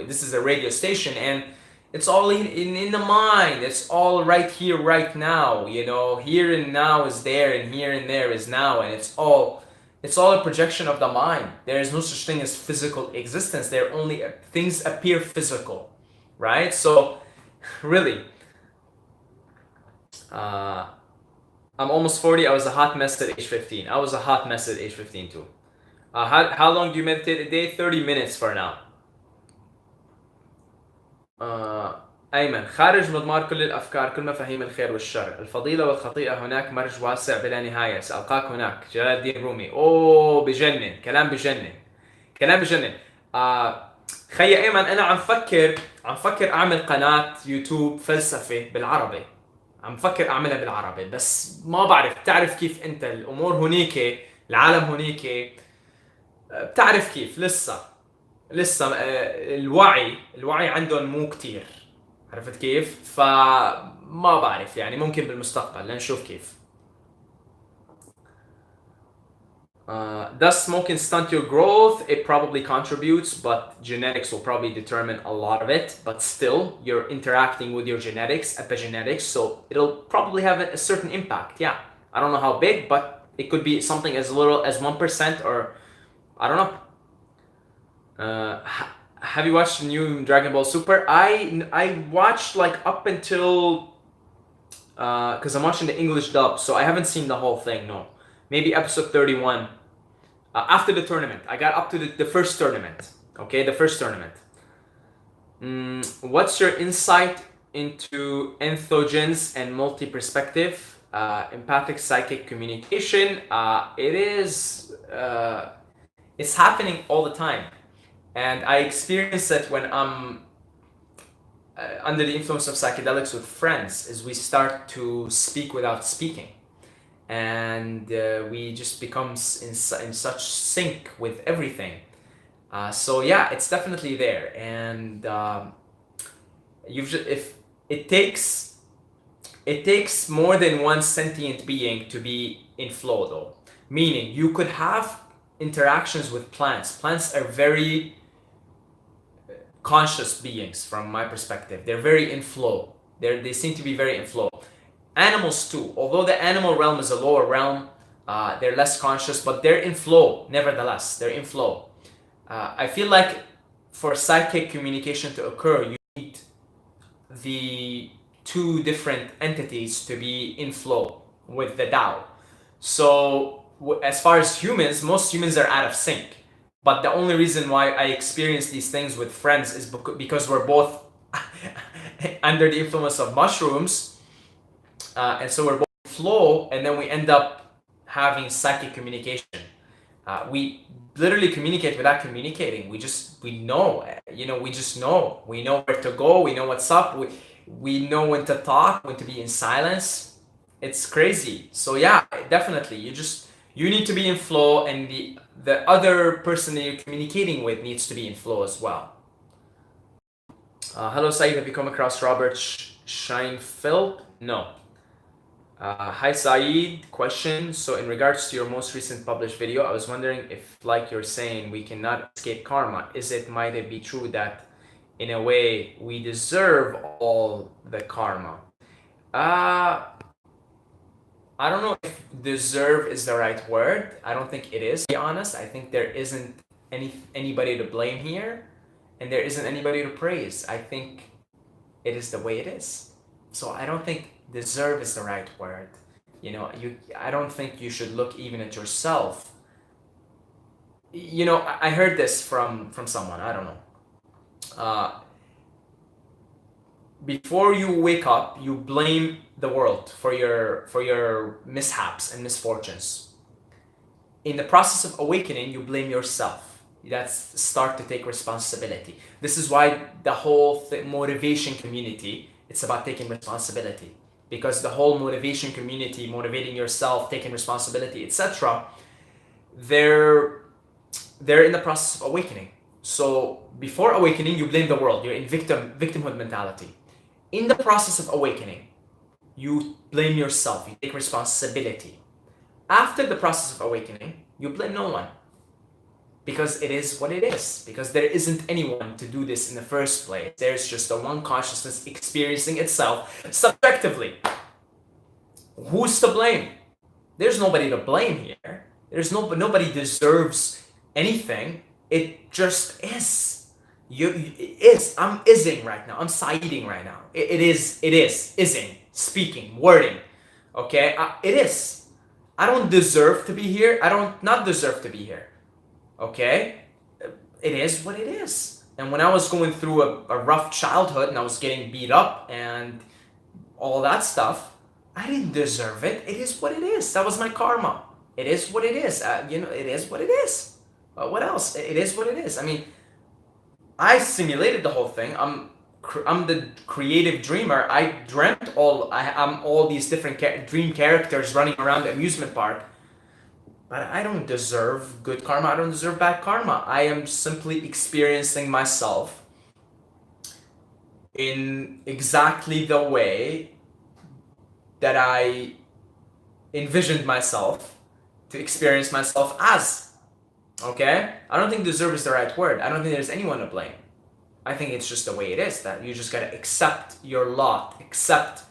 this is a radio station and it's all in the mind. It's all right here, right now. Here and now is there, and here and there is now, and it's all a projection of the mind. There is no such thing as physical existence. There only things appear physical, right? So, really, I'm almost 40. I was a hot mess at age 15. I was a hot mess at age 15 too. How long do you meditate a day? 30 minutes for now. أيمن خارج مضمار كل الأفكار كل مفاهيم الخير والشر الفضيلة والخطيئة هناك مرج واسع بلا نهاية سألقاك هناك جلال الدين رومي بجنن كلام بجنن خي أيمن أنا عم فكر أعمل قناة يوتيوب فلسفة بالعربي عم فكر أعملها بالعربي بس ما بعرف تعرف كيف أنت الأمور هنيك العالم هنيك بتعرف كيف لسه الوعي عندهم مو كتير عرفت كيف فما بعرف ممكن بالمستقبل لنشوف كيف. Does smoking stunt your growth? It probably contributes, but genetics will probably determine a lot of it. But still, you're interacting with your genetics, epigenetics, so it'll probably have a certain impact. Yeah, I don't know how big, but it could be something as little as 1% or I don't know. Have you watched the new Dragon Ball Super? I watched up until because I'm watching the English dub, so I haven't seen the whole thing. No, maybe episode 31. After the tournament, I got up to the first tournament. Okay, the first tournament. What's your insight into enthogens and multi-perspective, empathic psychic communication? It's happening all the time. And I experience it when I'm under the influence of psychedelics with friends, is we start to speak without speaking. And we just become in such sync with everything. So yeah, it's definitely there. And if it takes more than one sentient being to be in flow though. Meaning you could have interactions with plants. Plants are very conscious beings from my perspective. They're very in flow. They seem to be very in flow. Animals too, although the animal realm is a lower realm, they're less conscious, but they're in flow nevertheless. They're in flow. I feel like for psychic communication to occur, you need the two different entities to be in flow with the Tao. So as far as humans, most humans are out of sync. But the only reason why I experience these things with friends is because we're both under the influence of mushrooms. And so we're both in flow, and then we end up having psychic communication. We literally communicate without communicating. We know, we just know. We know where to go. We know what's up. We know when to talk, when to be in silence. It's crazy. So yeah, definitely. You need to be in flow, and the other person that you're communicating with needs to be in flow as well. Hello, Saeed. Have you come across Robert Scheinfeld? No. Hi, Saeed. Question. So in regards to your most recent published video, I was wondering if, like you're saying, we cannot escape karma. Might it be true that in a way, we deserve all the karma. I don't know if deserve is the right word. I don't think it is, to be honest. I think there isn't anybody to blame here, and there isn't anybody to praise. I think it is the way it is. So I don't think deserve is the right word. I don't think you should look even at yourself. I heard this from someone. I don't know. Before you wake up, you blame the world for your mishaps and misfortunes. In the process of awakening, you blame yourself. That's start to take responsibility. This is why the whole motivation community, it's about taking responsibility, because the whole motivation community, motivating yourself, taking responsibility, etc., they're in the process of awakening. So before awakening, you blame the world. You're in victimhood mentality. In the process of awakening, you blame yourself. You take responsibility. After the process of awakening, you blame no one, because it is what it is. Because there isn't anyone to do this in the first place. There's just the one consciousness experiencing itself subjectively. Who's to blame? There's nobody to blame here. Nobody deserves anything. It just is. It is. I'm ising right now. I'm siding right now. It is. Ising. Speaking. Wording. Okay? It is. I don't deserve to be here. I don't not deserve to be here. Okay? It is what it is. And when I was going through a rough childhood and I was getting beat up and all that stuff, I didn't deserve it. It is what it is. That was my karma. It is what it is. It is what it is. What else? It is what it is. I mean, I simulated the whole thing. I'm the creative dreamer. I dreamt I'm all these different dream characters running around the amusement park. But I don't deserve good karma. I don't deserve bad karma. I am simply experiencing myself in exactly the way that I envisioned myself to experience myself as. Okay? I don't think deserve is the right word. I don't think there's anyone to blame. I think it's just the way it is, that you just gotta accept your lot, accept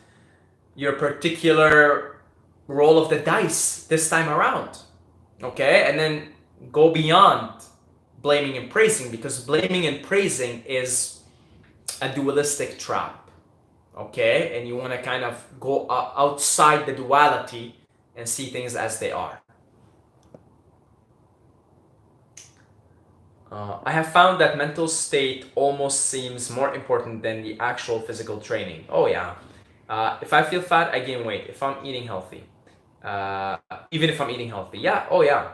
your particular roll of the dice this time around. Okay? And then go beyond blaming and praising, because blaming and praising is a dualistic trap. Okay? And you want to kind of go outside the duality and see things as they are. I have found that mental state almost seems more important than the actual physical training. Oh yeah. If I feel fat, I gain weight. If I'm eating healthy. Even if I'm eating healthy. Yeah, oh yeah.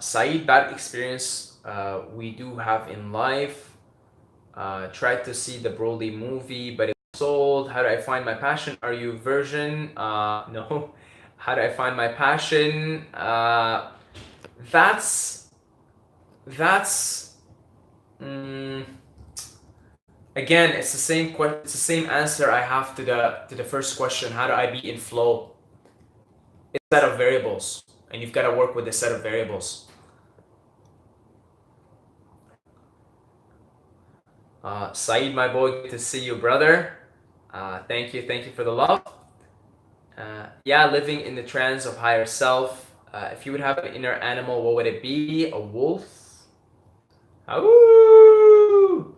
Saeed, bad experience we do have in life. Tried to see the Broly movie, but it was sold. How do I find my passion? Are you version? No. How do I find my passion? That's again, it's the same answer I have to the first question. How do I be in flow? It's a set of variables, and you've got to work with a set of variables. Saeed, my boy, good to see you, brother. Thank you for the love. Yeah, living in the trance of higher self. If you would have an inner animal, what would it be? A wolf? Ooh!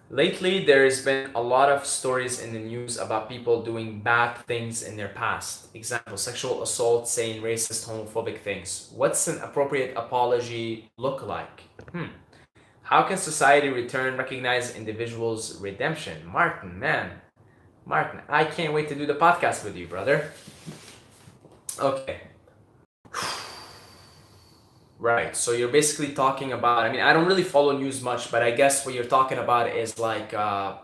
Lately, there's been a lot of stories in the news about people doing bad things in their past. Example, sexual assault, saying racist, homophobic things. What's an appropriate apology look like? How can society recognize individuals' redemption? Martin, I can't wait to do the podcast with you, brother. Okay. Right, so you're basically talking about, I mean, I don't really follow news much, but I guess what you're talking about is like, yeah,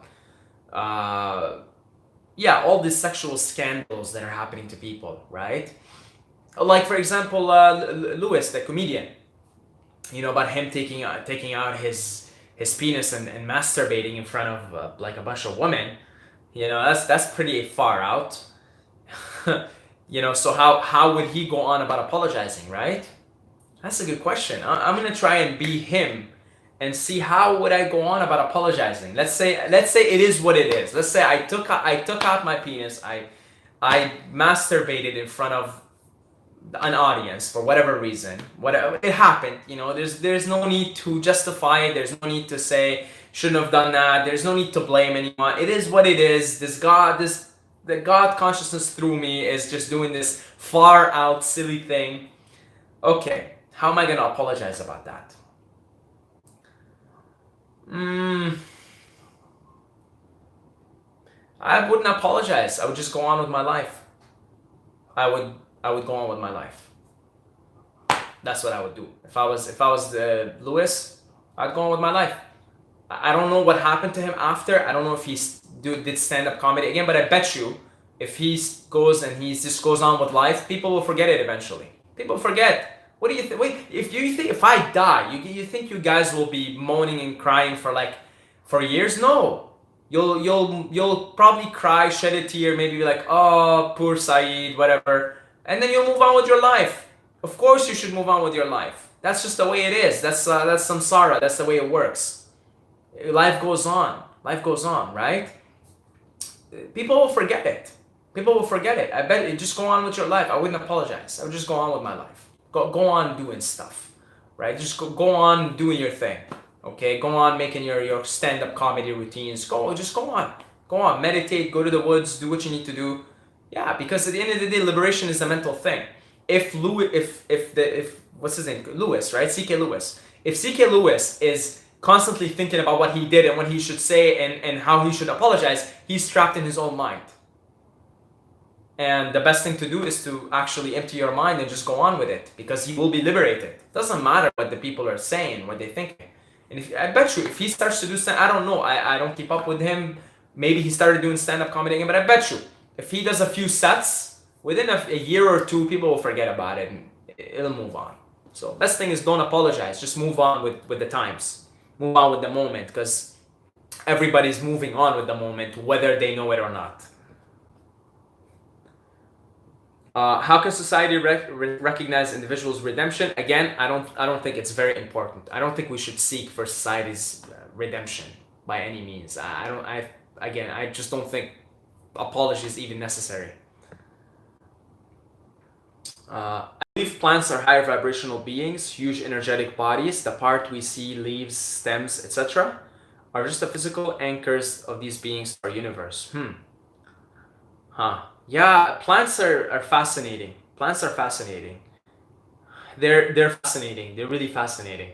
all these sexual scandals that are happening to people, right? Like, for example, Lewis, the comedian, about him taking out his penis and masturbating in front of like a bunch of women. That's pretty far out. So how would he go on about apologizing, right? That's a good question. I'm gonna try and be him and see how would I go on about apologizing. Let's say it is what it is. Let's say I took out my penis. I masturbated in front of an audience for whatever reason. Whatever it happened, there's no need to justify it. There's no need to say shouldn't have done that. There's no need to blame anyone. It is what it is. The God consciousness through me is just doing this far out silly thing. Okay, how am I gonna apologize about that? I wouldn't apologize. I would just go on with my life. I would go on with my life. That's what I would do. If I was Lewis, I'd go on with my life. I don't know what happened to him after. I don't know if he did stand-up comedy again, but I bet you if he goes and he just goes on with life, people will forget it eventually. People forget. What do you think? Wait, if you think if I die, you think you guys will be moaning and crying for years? No. You'll probably cry, shed a tear, maybe be like, oh, poor Saeed, whatever, and then you'll move on with your life. Of course, you should move on with your life. That's just the way it is. That's samsara. That's the way it works. Life goes on. Life goes on, right? People will forget it. People will forget it. I bet you just go on with your life. I wouldn't apologize. I would just go on with my life. Go on doing stuff, right? Just go on doing your thing. Okay, go on making your stand-up comedy routines. Just go on, meditate, go to the woods, do what you need to do. Yeah, because at the end of the day, liberation is a mental thing. If what's his name? Lewis, right? C.K. Lewis. If C.K. Lewis is constantly thinking about what he did and what he should say and how he should apologize, he's trapped in his own mind. And the best thing to do is to actually empty your mind and just go on with it, because he will be liberated. It doesn't matter what the people are saying, what they're thinking. And I bet you, if he starts to do I don't know, I don't keep up with him. Maybe he started doing stand-up comedy again, but I bet you, if he does a few sets, within a year or two, people will forget about it and it'll move on. So best thing is don't apologize. Just move on with the times. Move on with the moment, because everybody's moving on with the moment, whether they know it or not. How can society recognize individuals' redemption? Again, I don't think it's very important. I don't think we should seek for society's redemption by any means. I just don't think apology is even necessary. I believe plants are higher vibrational beings, huge energetic bodies. The part we see, leaves, stems, etc., are just the physical anchors of these beings to our universe. Yeah, plants are fascinating. Plants are fascinating. They're fascinating. They're really fascinating.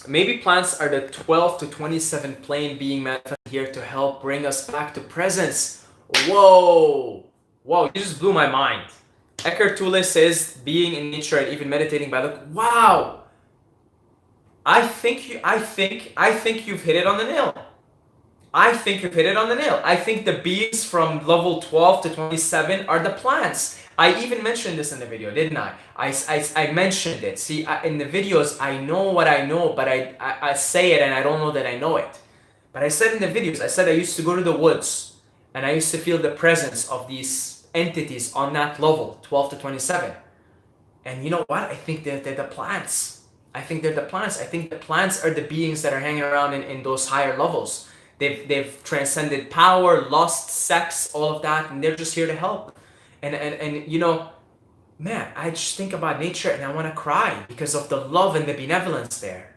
Maybe plants are the 12 to 27 plane being manifested here to help bring us back to presence. Whoa, you just blew my mind. Eckhart Tolle says being in nature and even meditating by the wow. I think you've hit it on the nail. I think you've hit it on the nail. I think the beings from level 12 to 27 are the plants. I even mentioned this in the video, didn't I? I mentioned it. See, in the videos, I know what I know, but I say it and I don't know that I know it. But I said in the videos, I said I used to go to the woods and I used to feel the presence of these entities on that level, 12 to 27. And you know what? I think they're the plants. I think they're the plants. I think the plants are the beings that are hanging around in those higher levels. They've transcended power, lust, sex, all of that, and they're just here to help. And you know, man, I just think about nature and I want to cry because of the love and the benevolence there,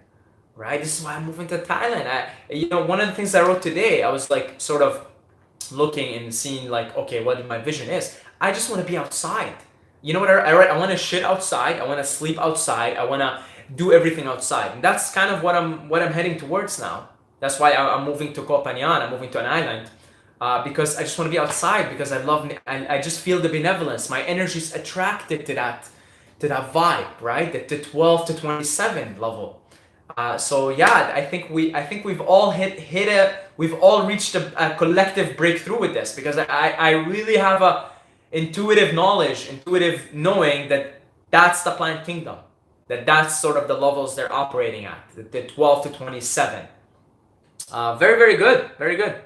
right? This is why I'm moving to Thailand. One of the things I wrote today, I was like sort of looking and seeing like, okay, what my vision is. I just want to be outside. You know what I write? I want to shit outside. I want to sleep outside. I want to do everything outside. And that's kind of what I'm heading towards now. That's why I'm moving to Koh Phangan. I'm moving to an island because I just want to be outside, because I just feel the benevolence. My energy is attracted to that vibe, right? The 12 to 27 level. So yeah, I think we've all we've all reached a collective breakthrough with this, because I really have a intuitive knowing that that's the plant kingdom, that's sort of the levels they're operating at, the 12 to 27. Very, very good. Very good.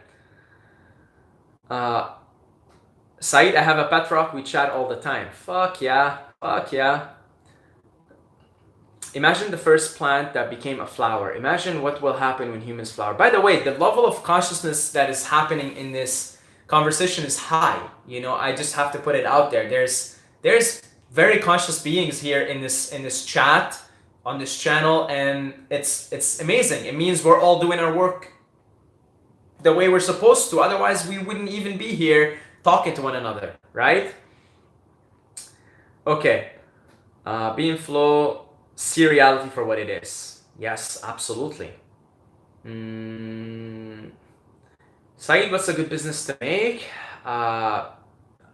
Said, I have a pet rock. We chat all the time. Fuck yeah. Fuck yeah. Imagine the first plant that became a flower. Imagine what will happen when humans flower. By the way, the level of consciousness that is happening in this conversation is high. You know, I just have to put it out there. There's very conscious beings here in this chat on this channel, and it's amazing. It means we're all doing our work the way we're supposed to. Otherwise, we wouldn't even be here talking to one another, right? Okay. Be in flow, see reality for what it is. Yes, absolutely. Saeed, what's a good business to make? I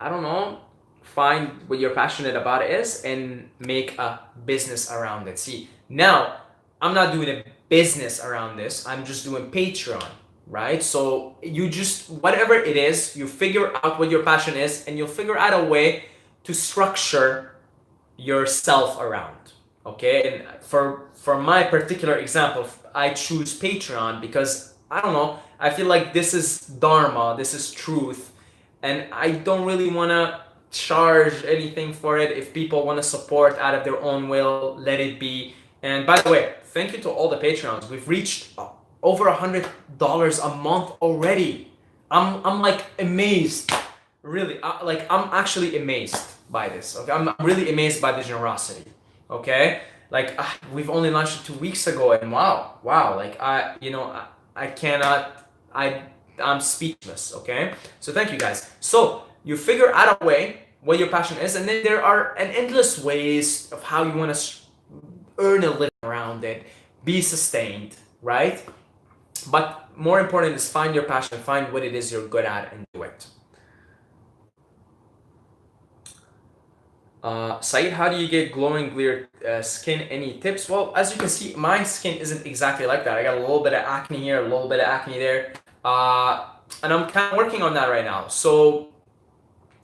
don't know. Find what you're passionate about is and make a business around it. See, now I'm not doing a business around this. I'm just doing Patreon, right? So you just, whatever it is, you figure out what your passion is and you'll figure out a way to structure yourself around. Okay, and for my particular example, I choose Patreon because I don't know, I feel like this is Dharma, this is truth, and I don't really want to charge anything for it. If people want to support out of their own will, let it be. And by the way, thank you to all the Patreons. We've reached over $100 a month already. I'm like amazed, really. I'm actually amazed by this. Okay, I'm really amazed by the generosity. Okay, like we've only launched it 2 weeks ago, and wow, like I cannot, I'm speechless. Okay, so thank you guys. So you figure out a way what your passion is, and then there are an endless ways of how you want to earn a living around it, be sustained, right? But more important is find your passion, find what it is you're good at, and do it. Saeed, how do you get glowing clear skin? Any tips? Well, as you can see, my skin isn't exactly like that. I got a little bit of acne here, a little bit of acne there, and I'm kind of working on that right now. So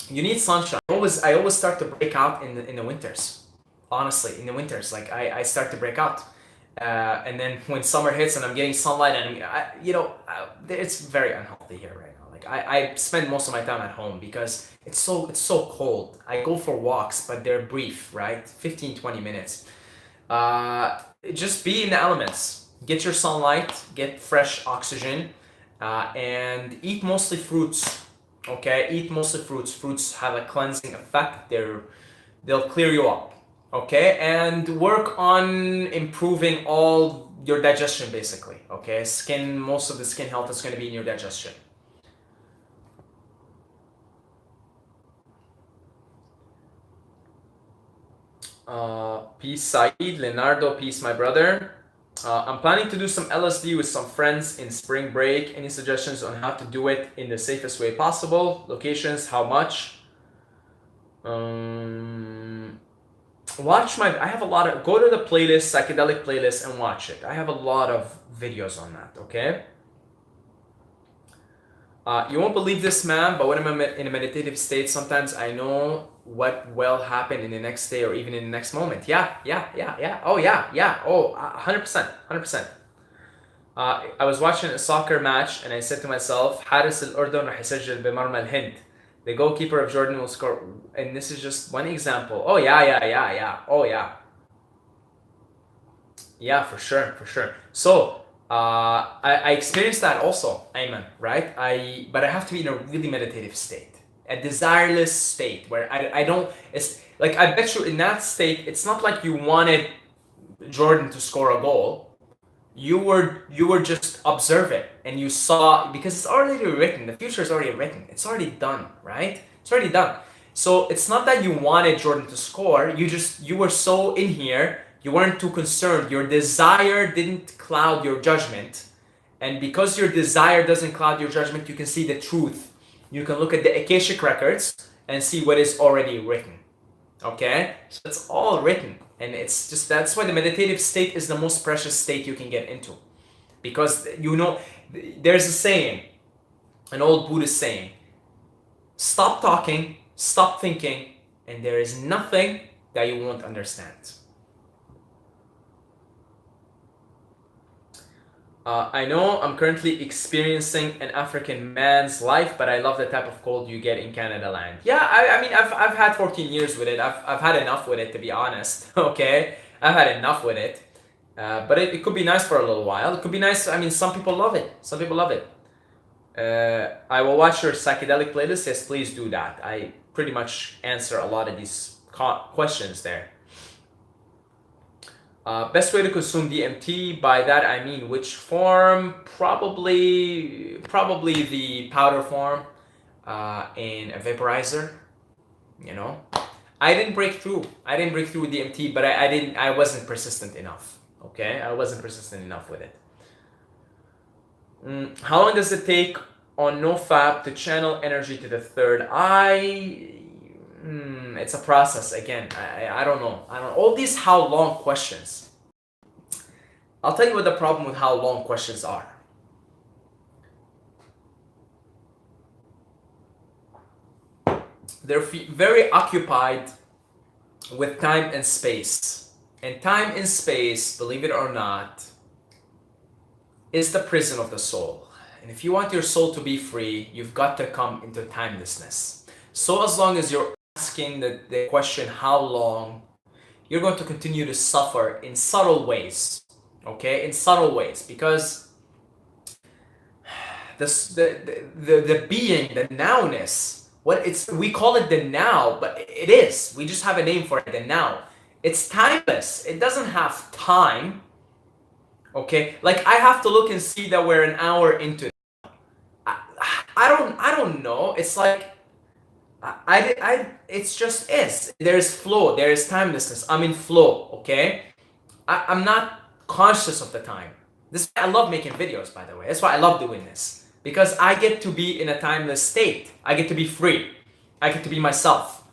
you need sunshine. I always start to break out in the winters. Honestly, in the winters, like I start to break out, and then when summer hits and I'm getting sunlight, and it's very unhealthy here right now. I spend most of my time at home because it's so cold. I go for walks, but they're brief, right? 15-20 minutes. Just be in the elements. Get your sunlight, get fresh oxygen, and eat mostly fruits. Okay, eat mostly fruits. Fruits have a cleansing effect. They'll clear you up. Okay, and work on improving all your digestion basically. Okay, most of the skin health is going to be in your digestion. Peace, Saeed. Leonardo, peace, my brother. I'm planning to do some LSD with some friends in spring break. Any suggestions on how to do it in the safest way possible? Locations, how much? I have a lot of, go to the playlist, psychedelic playlist, and watch it. I have a lot of videos on that, okay? You won't believe this, man, but when I'm in a meditative state, sometimes I know what will happen in the next day or even in the next moment. Yeah. Oh, yeah. Oh, 100%. I was watching a soccer match and I said to myself, حارس الأردن رح يسجل بمرمى الهند. The goalkeeper of Jordan will score. And this is just one example. Oh, yeah. Oh, yeah. Yeah, for sure. So, I experienced that also, Ayman, right? But I have to be in a really meditative state, a desireless state where I don't, it's like, I bet you in that state, it's not like you wanted Jordan to score a goal. You were just observing and you saw, because it's already written, the future is already written, it's already done, right? It's already done. So it's not that you wanted Jordan to score, you were so in here, you weren't too concerned. Your desire didn't cloud your judgment. And because your desire doesn't cloud your judgment, you can see the truth. You can look at the Akashic records and see what is already written. Okay? So it's all written. And it's just, that's why the meditative state is the most precious state you can get into. Because, there's a saying, an old Buddhist saying, stop talking, stop thinking, and there is nothing that you won't understand. I know I'm currently experiencing an African man's life, but I love the type of cold you get in Canada land. Yeah, I mean, I've had 14 years with it. I've had enough with it, to be honest. Okay, I've had enough with it. But it could be nice for a little while. It could be nice. I mean, some people love it. Some people love it. I will watch your psychedelic playlist. Yes, please do that. I pretty much answer a lot of these questions there. Best way to consume DMT, by that I mean which form? Probably the powder form in a vaporizer, you know. I didn't break through with DMT, but I wasn't persistent enough. Okay, I wasn't persistent enough with it. How long does it take on NoFap to channel energy to the third eye? It's a process again. I don't know. All these how long questions. I'll tell you what the problem with how long questions are. They're very occupied with time and space. And time and space, believe it or not, is the prison of the soul. And if you want your soul to be free, you've got to come into timelessness. So as long as you're asking the question, how long, you're going to continue to suffer in subtle ways. Okay? In subtle ways. Because the being, the nowness, we call it the now, but it is. We just have a name for it, the now. It's timeless. It doesn't have time. Okay? Like I have to look and see that we're an hour into it. I don't know. It's like it's just is. There's flow. There is timelessness. I'm in flow. Okay, I'm not conscious of the time. This I love making videos, by the way. That's why I love doing this, because I get to be in a timeless state. I get to be free. I get to be myself.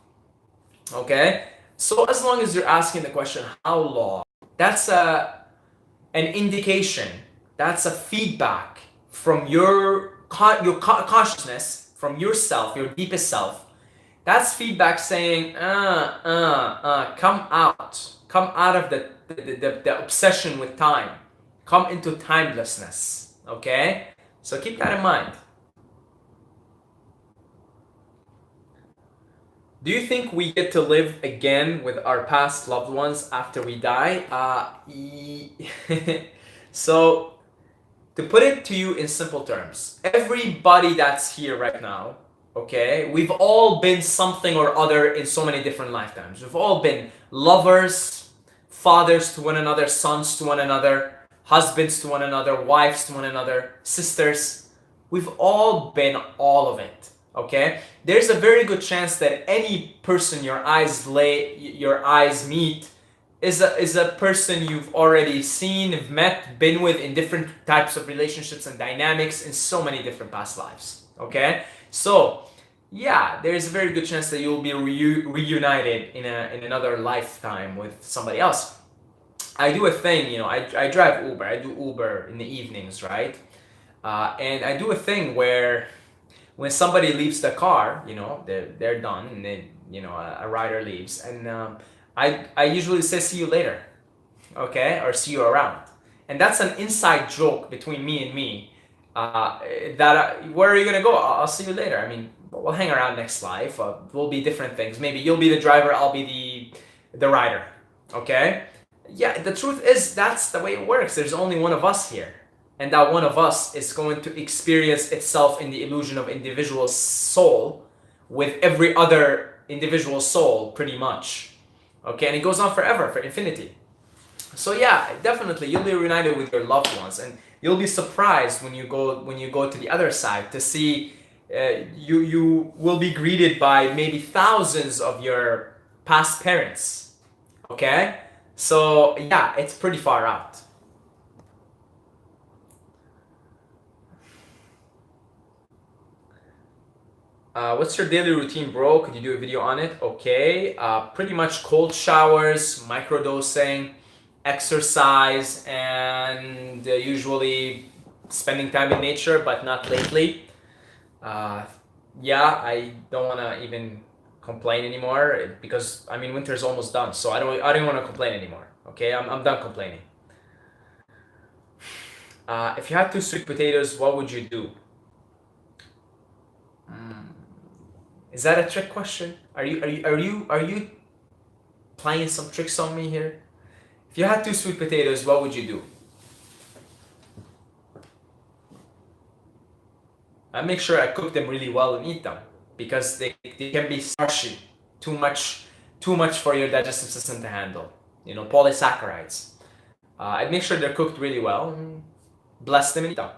Okay, so as long as you're asking the question, how long? That's an indication. That's a feedback from your consciousness, from yourself, your deepest self. That's feedback saying, come out of the obsession with time, come into timelessness. Okay, so keep that in mind. Do you think we get to live again with our past loved ones after we die? So, to put it to you in simple terms, everybody that's here right now, okay, we've all been something or other in so many different lifetimes. We've all been lovers, fathers to one another, sons to one another, husbands to one another, wives to one another, sisters. We've all been all of it. Okay, there's a very good chance that any person your eyes meet is a person you've already seen, have met, been with in different types of relationships and dynamics in so many different past lives. Okay, so yeah, there's a very good chance that you'll be reunited in another lifetime with somebody else. I do a thing, I drive Uber. I do Uber in the evenings, right? And I do a thing where when somebody leaves the car, they're done, and then a rider leaves, and I usually say see you later, okay, or see you around, and that's an inside joke between me and me. Where are you gonna go? I'll see you later. I mean, we'll hang around next life. We'll be different things. Maybe you'll be the driver, I'll be the rider. Okay? Yeah, the truth is that's the way it works. There's only one of us here. And that one of us is going to experience itself in the illusion of individual soul with every other individual soul, pretty much. Okay, and it goes on forever, for infinity. So yeah, definitely you'll be reunited with your loved ones, and you'll be surprised when you go to the other side to see you will be greeted by maybe thousands of your past parents. Okay, so yeah, it's pretty far out. What's your daily routine, bro? Could you do a video on it? Okay. Pretty much cold showers, microdosing, exercise, and usually spending time in nature, but not lately. Yeah, I don't want to even complain anymore because I mean winter's almost done, so I don't want to complain anymore. Okay, I'm done complaining. If you had two sweet potatoes, what would you do? Is that a trick question? Are you playing some tricks on me here? If you had two sweet potatoes, what would you do? I make sure I cook them really well and eat them, because they can be starchy, too much for your digestive system to handle. You know, polysaccharides. I'd make sure they're cooked really well, and bless them and eat them.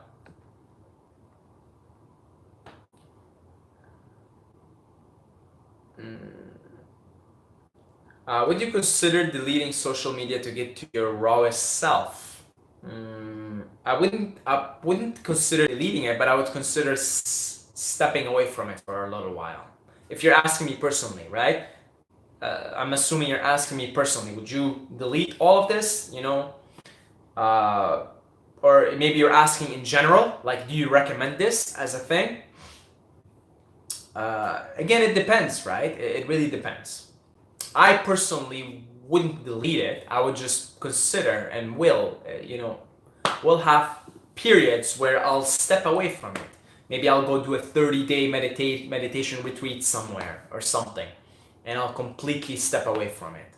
Would you consider deleting social media to get to your rawest self? I wouldn't consider deleting it, but I would consider stepping away from it for a little while. If you're asking me personally, right? I'm assuming you're asking me personally. Would you delete all of this? You know, or maybe you're asking in general, like, do you recommend this as a thing? Again, it depends, right? It really depends. I personally wouldn't delete it. I would just consider and will have periods where I'll step away from it. Maybe I'll go do a 30-day meditation retreat somewhere or something, and I'll completely step away from it.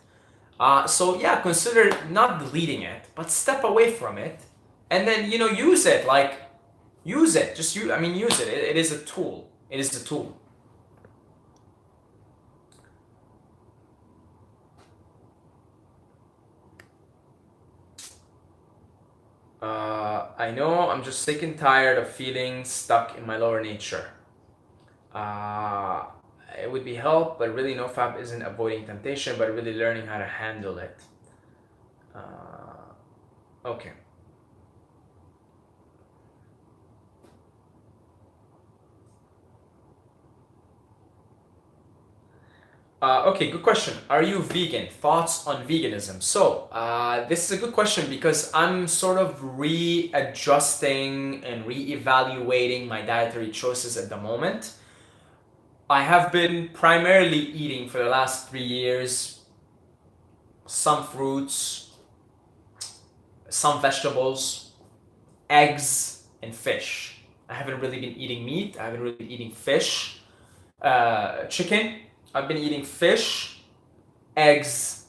So yeah, consider not deleting it, but step away from it, and then use it. Like, use it. Just use it. It is a tool. It is a tool. I know I'm just sick and tired of feeling stuck in my lower nature. It would be help, but really no fab isn't avoiding temptation, but really learning how to handle it. Okay. Okay, good question. Are you vegan? Thoughts on veganism? So, this is a good question because I'm sort of readjusting and reevaluating my dietary choices at the moment. I have been primarily eating for the last 3 years some fruits, some vegetables, eggs, and fish. I haven't really been eating meat. I haven't really been eating fish, chicken. I've been eating fish, eggs,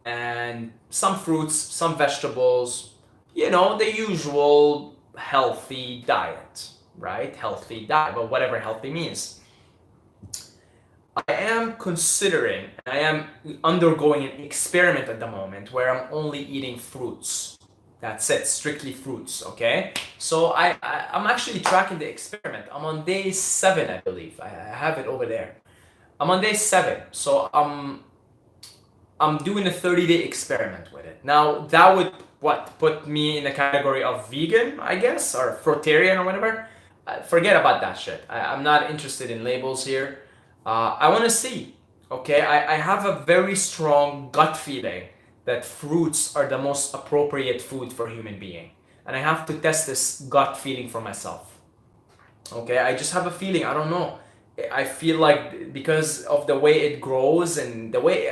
and some fruits, some vegetables, the usual healthy diet, right? Healthy diet, but whatever healthy means. I am considering, I am undergoing an experiment at the moment where I'm only eating fruits. That's it, strictly fruits, okay? So I'm actually tracking the experiment. I'm on day 7, I believe. I have it over there. I'm on day 7, so I'm doing a 30-day experiment with it. Now, that would put me in the category of vegan, I guess, or fruitarian or whatever. Forget about that shit. I'm not interested in labels here. I want to see, okay? I have a very strong gut feeling that fruits are the most appropriate food for a human being. And I have to test this gut feeling for myself. Okay, I just have a feeling, I don't know. I feel like because of the way it grows and the way,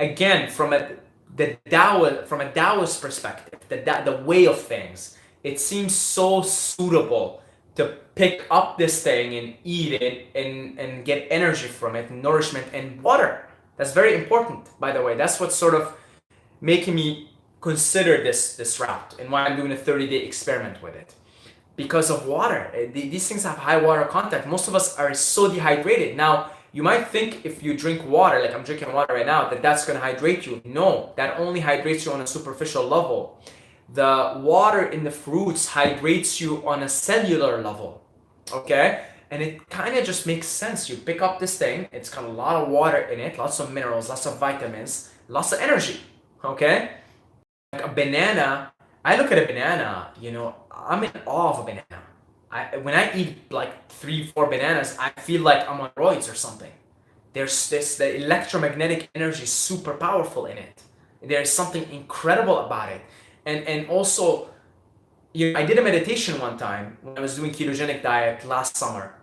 again, from a Taoist perspective, the way of things, it seems so suitable to pick up this thing and eat it and get energy from it, nourishment and water. That's very important, by the way. That's what's sort of making me consider this route and why I'm doing a 30-day experiment with it. Because of water. These things have high water content. Most of us are so dehydrated. Now, you might think if you drink water, like I'm drinking water right now, that's going to hydrate you. No, that only hydrates you on a superficial level. The water in the fruits hydrates you on a cellular level, okay? And it kind of just makes sense. You pick up this thing, it's got a lot of water in it, lots of minerals, lots of vitamins, lots of energy, okay? Like a banana, I look at a banana, I'm in awe of a banana. When I eat like 3-4 bananas, I feel like I'm on roids or something. There's the electromagnetic energy is super powerful in it. There's something incredible about it. And also, I did a meditation one time when I was doing ketogenic diet last summer,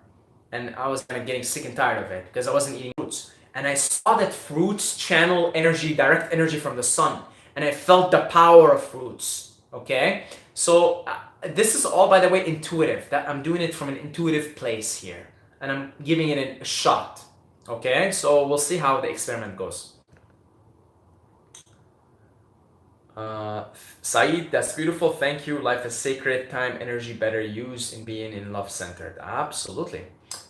and I was kind of getting sick and tired of it because I wasn't eating fruits. And I saw that fruits channel energy, direct energy from the sun, and I felt the power of fruits. Okay, so this is all, by the way, intuitive. That I'm doing it from an intuitive place here, and I'm giving it a shot. Okay, so we'll see how the experiment goes. Saeed, that's beautiful. Thank you. Life is sacred. Time, energy better used in being in love centered. Absolutely.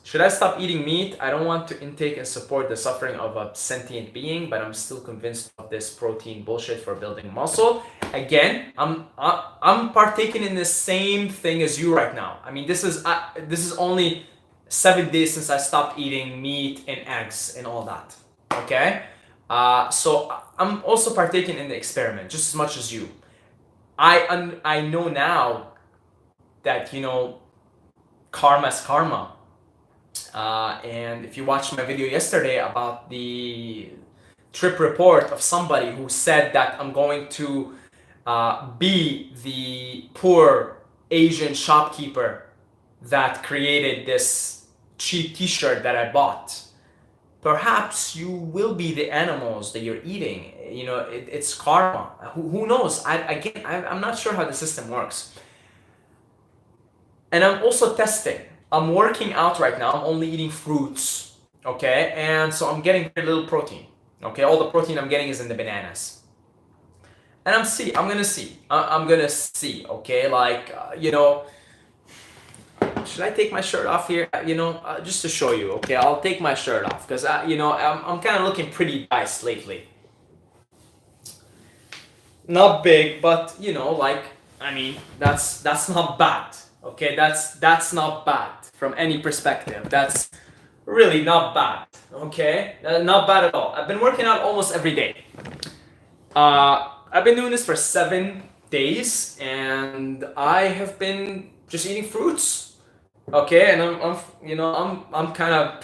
Should I stop eating meat? I don't want to intake and support the suffering of a sentient being, but I'm still convinced of this protein bullshit for building muscle. Again, I'm partaking in the same thing as you right now. I mean, this is only 7 days since I stopped eating meat and eggs and all that. Okay, so I'm also partaking in the experiment just as much as you. I know now that, you know, karma is karma. And if you watched my video yesterday about the trip report of somebody who said that I'm going to be the poor Asian shopkeeper that created this cheap t-shirt that I bought, perhaps you will be the animals that you're eating. You know, it's karma. Who knows? I'm not sure how the system works. And I'm also testing. I'm working out right now. I'm only eating fruits, okay? And so I'm getting very little protein, okay? All the protein I'm getting is in the bananas. And I'm gonna see, okay? Like, you know, should I take my shirt off here? You know, just to show you, okay? I'll take my shirt off because, you know, I'm kind of looking pretty nice lately. Not big, but, you know, like, I mean, that's not bad, okay? That's not bad from any perspective. That's really not bad, okay? Not bad at all. I've been working out almost every day. I've been doing this for 7 days, and I have been just eating fruits, okay? And I'm kind of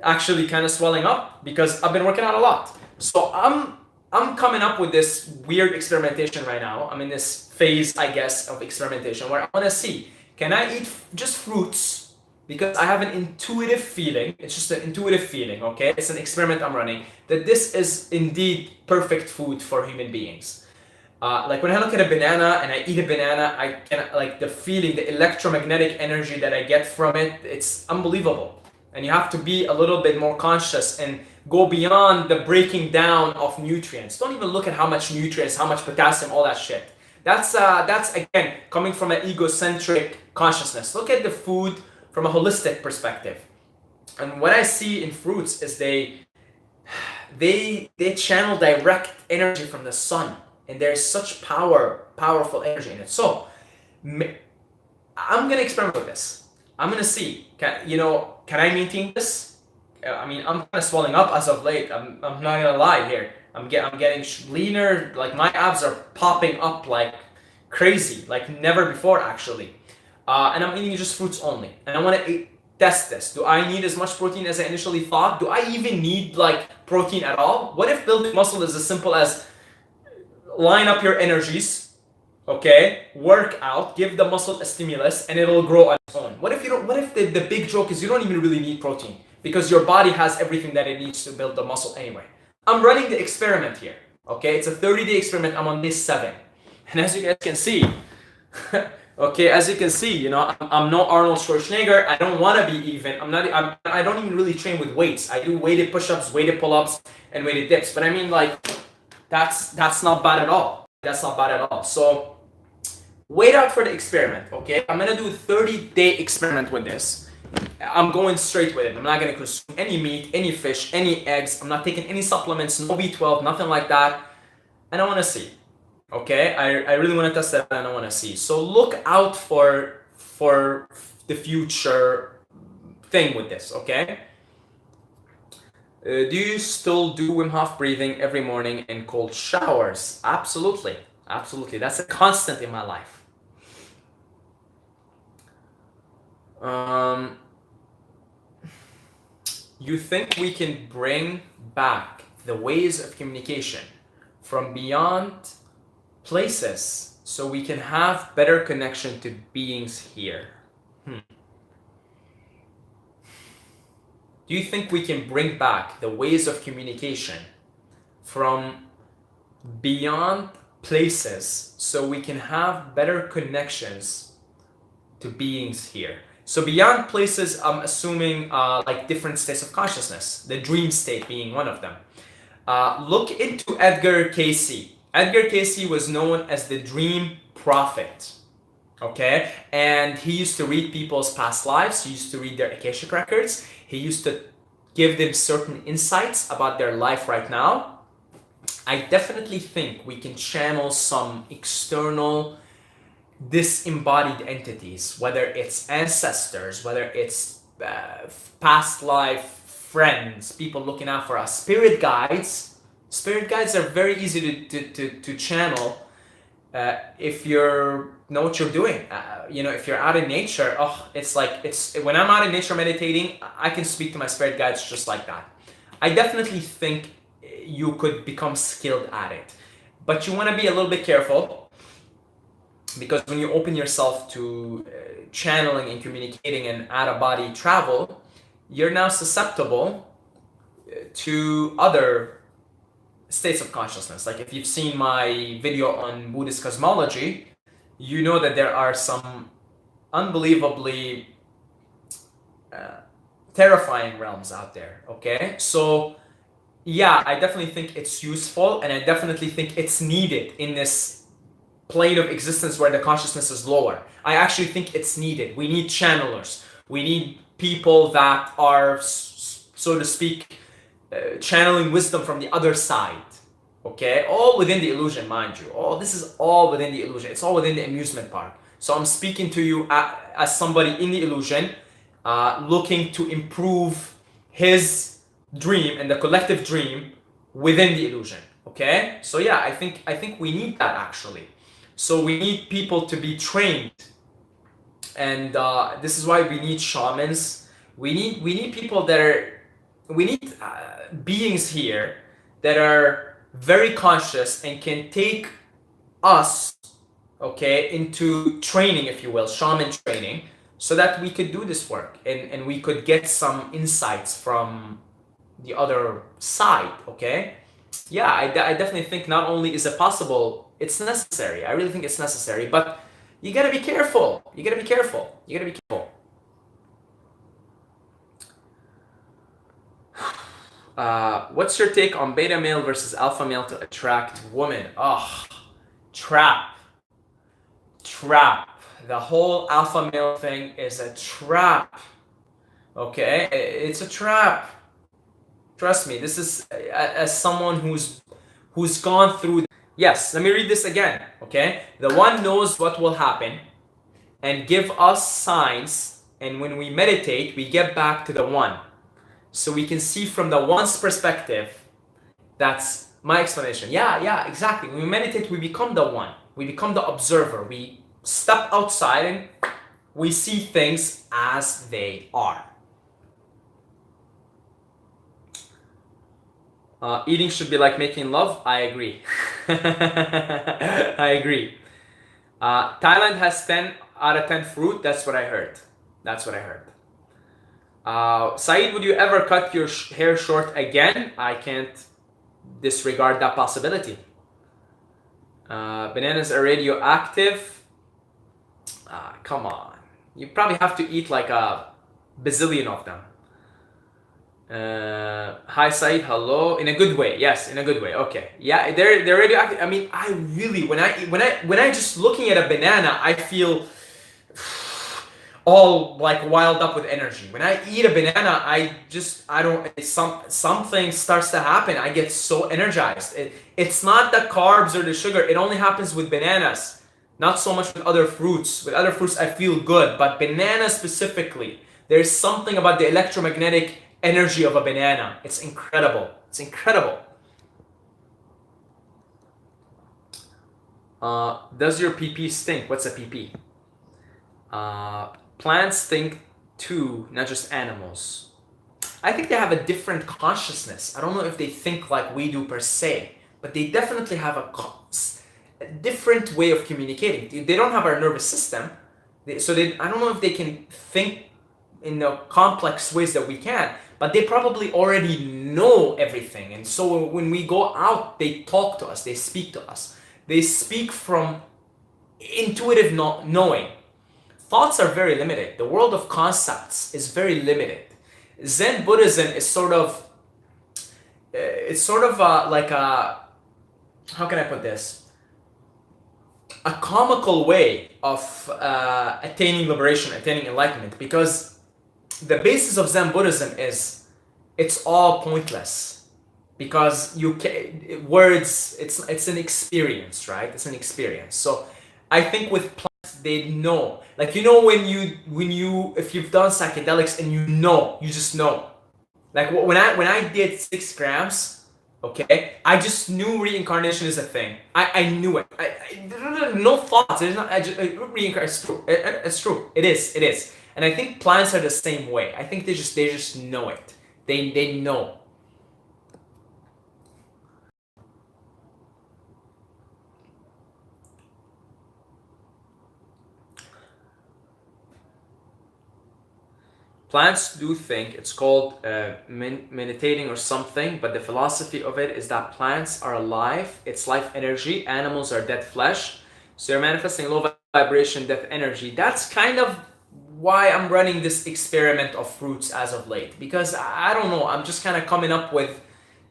actually kind of swelling up because I've been working out a lot. So I'm coming up with this weird experimentation right now. I'm in this phase, I guess, of experimentation where I want to see, can I eat just fruits? Because I have an intuitive feeling, it's just an intuitive feeling, okay? It's an experiment I'm running, that this is indeed perfect food for human beings. Like when I look at a banana and I eat a banana, I can, like the feeling, the electromagnetic energy that I get from it, it's unbelievable. And you have to be a little bit more conscious and go beyond the breaking down of nutrients. Don't even look at how much nutrients, how much potassium, all that shit. That's again, coming from an egocentric consciousness. Look at the food from a holistic perspective. And what I see in fruits is they channel direct energy from the sun, and there's such powerful energy in it. So I'm gonna experiment with this. I'm gonna see, can I maintain this? I mean, I'm kind of swelling up as of late. I'm not gonna lie here. I'm getting leaner. Like my abs are popping up like crazy, like never before actually. And I'm eating just fruits only. And I want to test this. Do I need as much protein as I initially thought? Do I even need like protein at all? What if building muscle is as simple as line up your energies, okay, work out, give the muscle a stimulus, and it'll grow on its own? What if the big joke is you don't even really need protein because your body has everything that it needs to build the muscle anyway? I'm running the experiment here, okay? It's a 30-day experiment. I'm on day 7. And as you guys can see, okay, as you can see, I'm no Arnold Schwarzenegger. I don't want to be even. I don't even really train with weights. I do weighted push-ups, weighted pull-ups, and weighted dips. But I mean, like, that's not bad at all. That's not bad at all. So wait out for the experiment, okay? I'm gonna do a 30-day experiment with this. I'm going straight with it. I'm not gonna consume any meat, any fish, any eggs. I'm not taking any supplements, no B12, nothing like that. And I want to see. Okay, I really want to test that and I want to see. So look out for the future thing with this, okay? Do you still do Wim Hof breathing every morning in cold showers? Absolutely, absolutely. That's a constant in my life. You think we can bring back the ways of communication from beyond places so we can have better connection to beings here? Do you think we can bring back the ways of communication from beyond places so we can have better connections to beings here. So beyond places, I'm assuming like different states of consciousness, the dream state being one of them. Look into Edgar Cayce. Edgar Cayce was known as the dream prophet. Okay, and he used to read people's past lives. He used to read their Akashic records. He used to give them certain insights about their life right now. I definitely think we can channel some external disembodied entities, whether it's ancestors, whether it's past life friends, people looking out for us, spirit guides. Spirit guides are very easy to channel if you know what you're doing. If you're out in nature, it's when I'm out in nature meditating, I can speak to my spirit guides just like that. I definitely think you could become skilled at it, but you want to be a little bit careful, because when you open yourself to channeling and communicating and out-of-body travel, you're now susceptible to other states of consciousness. Like if you've seen my video on Buddhist cosmology, you know that there are some unbelievably terrifying realms out there, okay? So yeah, I definitely think it's useful, and I definitely think it's needed in this plane of existence where the consciousness is lower. I actually think it's needed. We need channelers. We need people that are, so to speak, channeling wisdom from the other side. Okay, all within the illusion, mind you. This is all within the illusion. It's all within the amusement park. So I'm speaking to you as somebody in the illusion, looking to improve his dream and the collective dream within the illusion. Okay, so yeah, I think we need that actually. So we need people to be trained, and this is why we need shamans. We need people that are, we need beings here that are very conscious and can take us, okay, into training, if you will, shaman training, so that we could do this work and we could get some insights from the other side, okay? Yeah, I definitely think not only is it possible, it's necessary. I really think it's necessary, but you gotta be careful. You gotta be careful. You gotta be careful. What's your take on beta male versus alpha male to attract women? Trap. The whole alpha male thing is a trap. Okay, it's a trap. Trust me. This is as someone who's gone through. Yes, let me read this again. Okay, the one knows what will happen and give us signs, and when we meditate, we get back to the one. So we can see from the one's perspective. That's my explanation. Yeah, exactly. When we meditate, we become the one. We become the observer. We step outside and we see things as they are. Eating should be like making love. I agree. I agree. Thailand has 10 out of 10 fruit. That's what I heard. Saeed, would you ever cut your hair short again? I can't disregard that possibility. Bananas are radioactive. Come on. You probably have to eat like a bazillion of them. Hi Saeed, hello. In a good way. Yes, in a good way. Okay. Yeah, they're radioactive. I mean, I really, when I just looking at a banana, I feel all like wild up with energy. When I eat a banana, something starts to happen. I get so energized. It's not the carbs or the sugar. It only happens with bananas, not so much with other fruits. With other fruits, I feel good, but banana specifically, there's something about the electromagnetic energy of a banana. It's incredible. It's incredible. Does your pee stink? What's a pee? Plants stink too, not just animals. I think they have a different consciousness. I don't know if they think like we do per se, but they definitely have a different way of communicating. They don't have our nervous system, I don't know if they can think in the complex ways that we can, but they probably already know everything. And so when we go out, they talk to us, they speak to us. They speak from intuitive knowing, thoughts are very limited. The world of concepts is very limited. Zen Buddhism is sort of, like a, how can I put this? A comical way of attaining liberation, attaining enlightenment, because the basis of Zen Buddhism is it's all pointless, because you can, words, it's an experience, right? It's an experience. So I think with plants, they know, like, you know, when you if you've done psychedelics and you just know, like when I did 6 grams. Okay, I just knew reincarnation is a thing. I knew it. No thoughts. There's not. Reincarnation. It's true. It's true. It is. It is. And I think plants are the same way. I think they just know it. They know. Plants do think, it's called meditating or something, but the philosophy of it is that plants are alive, it's life energy, animals are dead flesh, so you're manifesting low vibration death energy. That's kind of why I'm running this experiment of fruits as of late, because I don't know, I'm just kind of coming up with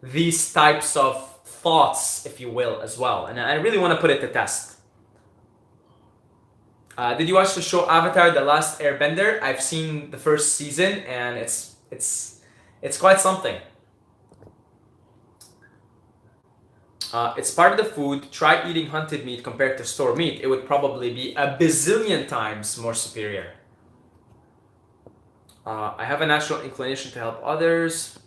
these types of thoughts, if you will, as well, and I really want to put it to test. Did you watch the show Avatar: The Last Airbender? I've seen the first season, and it's quite something. It's part of the food. Try eating hunted meat compared to store meat. It would probably be a bazillion times more superior. I have a natural inclination to help others.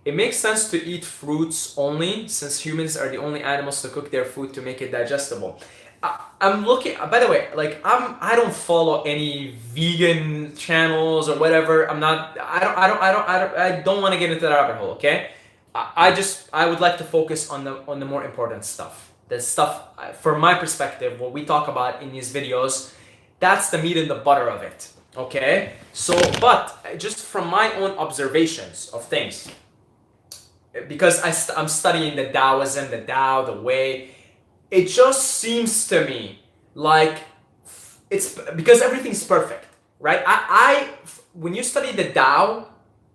It makes sense to eat fruits only, since humans are the only animals to cook their food to make it digestible. I'm looking, by the way, like I don't follow any vegan channels or whatever. I don't want to get into that rabbit hole, okay? I would like to focus on the more important stuff. The stuff, from my perspective, what we talk about in these videos, that's the meat and the butter of it, okay? So, but just from my own observations of things, because I'm studying the Taoism, the Tao, the way, it just seems to me like it's because everything's perfect, right? When you study the Tao,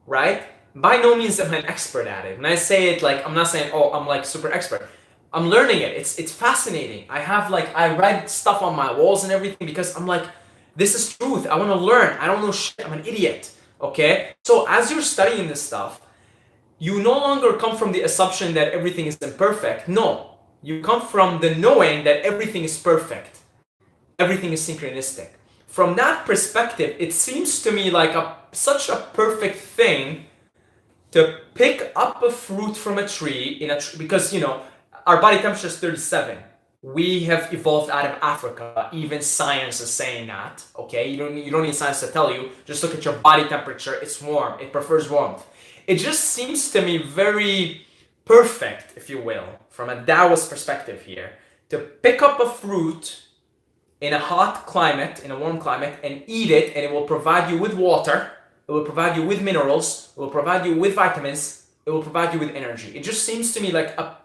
right? By no means am I an expert at it. When I say it, like, I'm not saying, oh, I'm like super expert. I'm learning it. It's fascinating. I write stuff on my walls and everything because I'm like, this is truth. I want to learn. I don't know shit. I'm an idiot. Okay? So as you're studying this stuff, you no longer come from the assumption that everything is imperfect. No. You come from the knowing that everything is perfect. Everything is synchronistic. From that perspective, it seems to me like such a perfect thing to pick up a fruit from a tree because, you know, our body temperature is 37. We have evolved out of Africa. Even science is saying that. Okay, you don't need science to tell you. Just look at your body temperature. It's warm. It prefers warmth. It just seems to me very perfect, if you will, from a Taoist perspective here, to pick up a fruit in a hot climate, in a warm climate, and eat it, and it will provide you with water, it will provide you with minerals, it will provide you with vitamins, it will provide you with energy. It just seems to me like a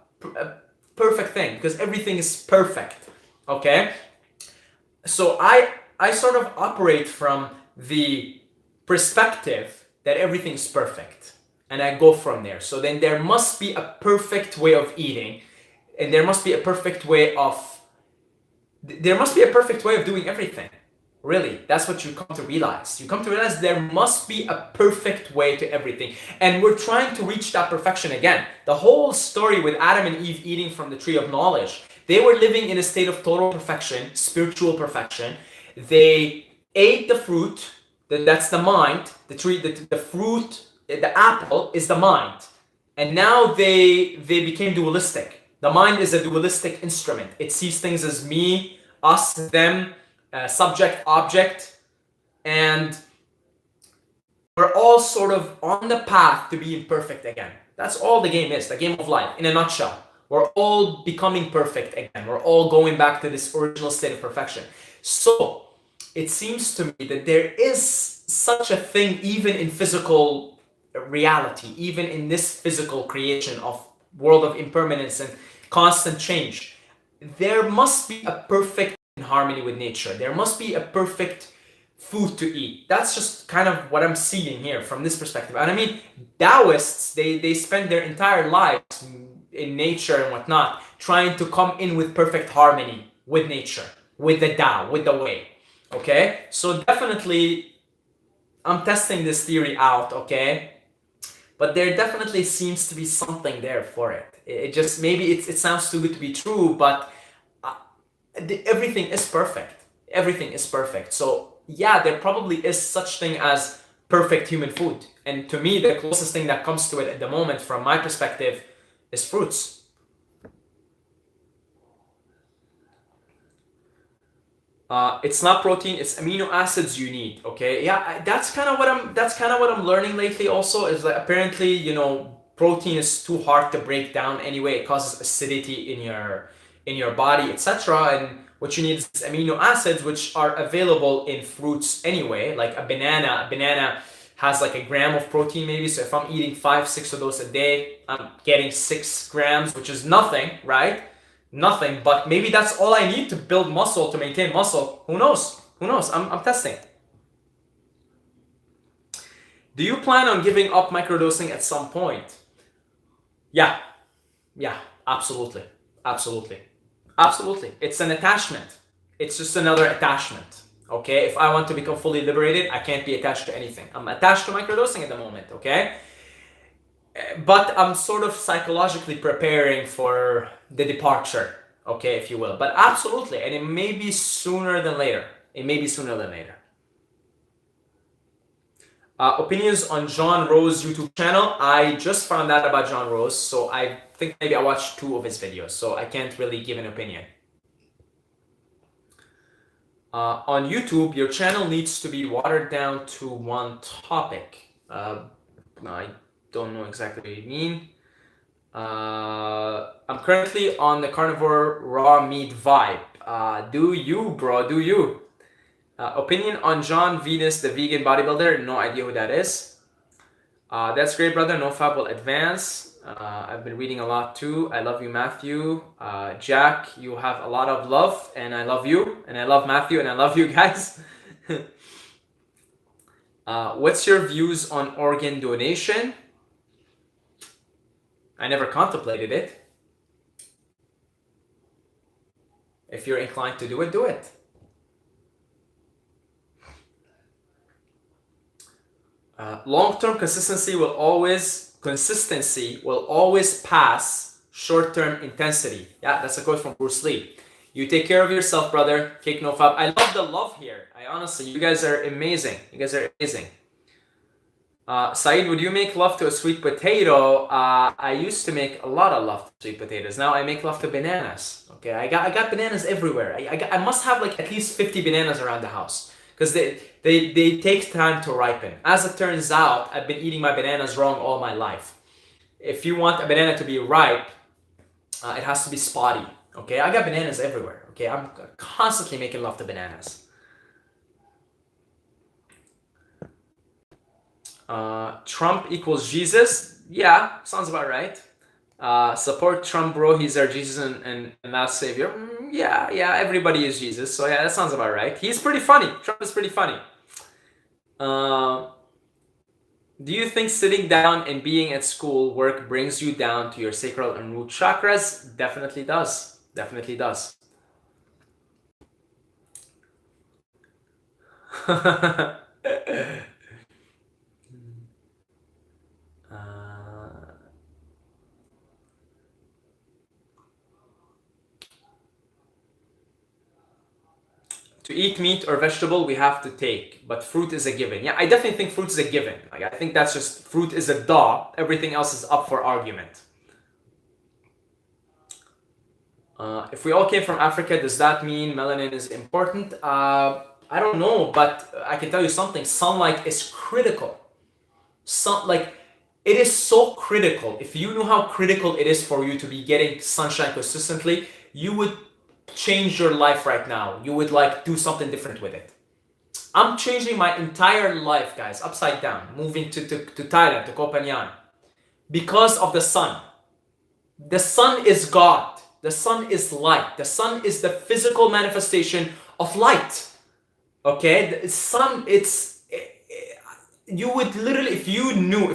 perfect thing, because everything is perfect, okay? So I sort of operate from the perspective that everything is perfect. And I go from there. So then there must be a perfect way of eating, and there must be a perfect way of doing everything. Really, that's what you come to realize. You come to realize there must be a perfect way to everything. And we're trying to reach that perfection again. The whole story with Adam and Eve eating from the tree of knowledge, they were living in a state of total perfection, spiritual perfection. They ate the fruit, that's the mind, the fruit, the apple is the mind, and now they became dualistic. The mind is a dualistic instrument. It sees things as me, us, them, subject, object, and we're all sort of on the path to being perfect again. That's all the game is, the game of life, in a nutshell. We're all becoming perfect again. We're all going back to this original state of perfection. So it seems to me that there is such a thing even in physical reality, even in this physical creation of world of impermanence and constant change. There must be a perfect in harmony with nature. There must be a perfect food to eat. That's just kind of what I'm seeing here from this perspective. And I mean, Taoists, they spend their entire lives in nature and whatnot, trying to come in with perfect harmony with nature, with the Tao, with the way. Okay? So definitely, I'm testing this theory out, okay? But there definitely seems to be something there for it. It just, maybe it sounds too good to be true, but everything is perfect. Everything is perfect. So yeah, there probably is such thing as perfect human food. And to me, the closest thing that comes to it at the moment, from my perspective, is fruits. It's not protein, it's amino acids you need. Okay, yeah, that's kind of what I'm learning lately. Also, is that apparently, you know, protein is too hard to break down anyway. It causes acidity in your body, etc. And what you need is amino acids, which are available in fruits anyway. Like a banana has like a gram of protein maybe. So if I'm eating 5-6 of those a day, I'm getting 6 grams, which is nothing, right? Nothing, but maybe that's all I need to build muscle, to maintain muscle. Who knows? Who knows? I'm testing. Do you plan on giving up microdosing at some point? Yeah, absolutely. It's an attachment. It's just another attachment. Okay, if I want to become fully liberated, I can't be attached to anything. I'm attached to microdosing at the moment, okay? But I'm sort of psychologically preparing for the departure, okay, if you will. But absolutely, and it may be sooner than later. Opinions on John Rose YouTube channel. I just found out about John Rose, so I think maybe I watched 2 of his videos, so I can't really give an opinion. On YouTube, your channel needs to be watered down to one topic. I don't know exactly what you mean. I'm currently on the carnivore raw meat vibe. Do you, bro? Do you? Opinion on John Venus, the vegan bodybuilder? No idea who that is. That's great, brother. No fab will advance. I've been reading a lot too. I love you, Matthew. Jack, you have a lot of love, and I love you, and I love Matthew, and I love you guys. What's your views on organ donation? I never contemplated it. If you're inclined to do it, do it. Long-term consistency will always pass short-term intensity. Yeah, that's a quote from Bruce Lee. You take care of yourself, brother. Cake no fab. I love the love here. Honestly, you guys are amazing. Saeed, would you make love to a sweet potato? I used to make a lot of love to sweet potatoes. Now I make love to bananas. Okay, I got bananas everywhere. I must have like at least 50 bananas around the house, because they take time to ripen. As it turns out, I've been eating my bananas wrong all my life. If you want a banana to be ripe, it has to be spotty. Okay, I got bananas everywhere. Okay, I'm constantly making love to bananas. Trump equals Jesus. Yeah, sounds about right. Support Trump, bro. He's our Jesus and last savior. Yeah, everybody is Jesus. So yeah, that sounds about right. He's pretty funny. Trump is pretty funny. Do you think sitting down and being at school work brings you down to your sacral and root chakras? Definitely does. To eat meat or vegetable, we have to take, but fruit is a given. Yeah, I definitely think fruit is a given. Like, I think that's just, fruit is a duh. Everything else is up for argument. If we all came from Africa, does that mean melanin is important? I don't know, but I can tell you something. Sunlight is critical. It is so critical. If you knew how critical it is for you to be getting sunshine consistently, you would change your life right now. You would do something different with it. I'm changing my entire life, guys, upside down, moving to Thailand, to Koh Phangan, because of the sun. The sun is God. The sun is light. The sun is the physical manifestation of light. Okay, the sun, you would literally, if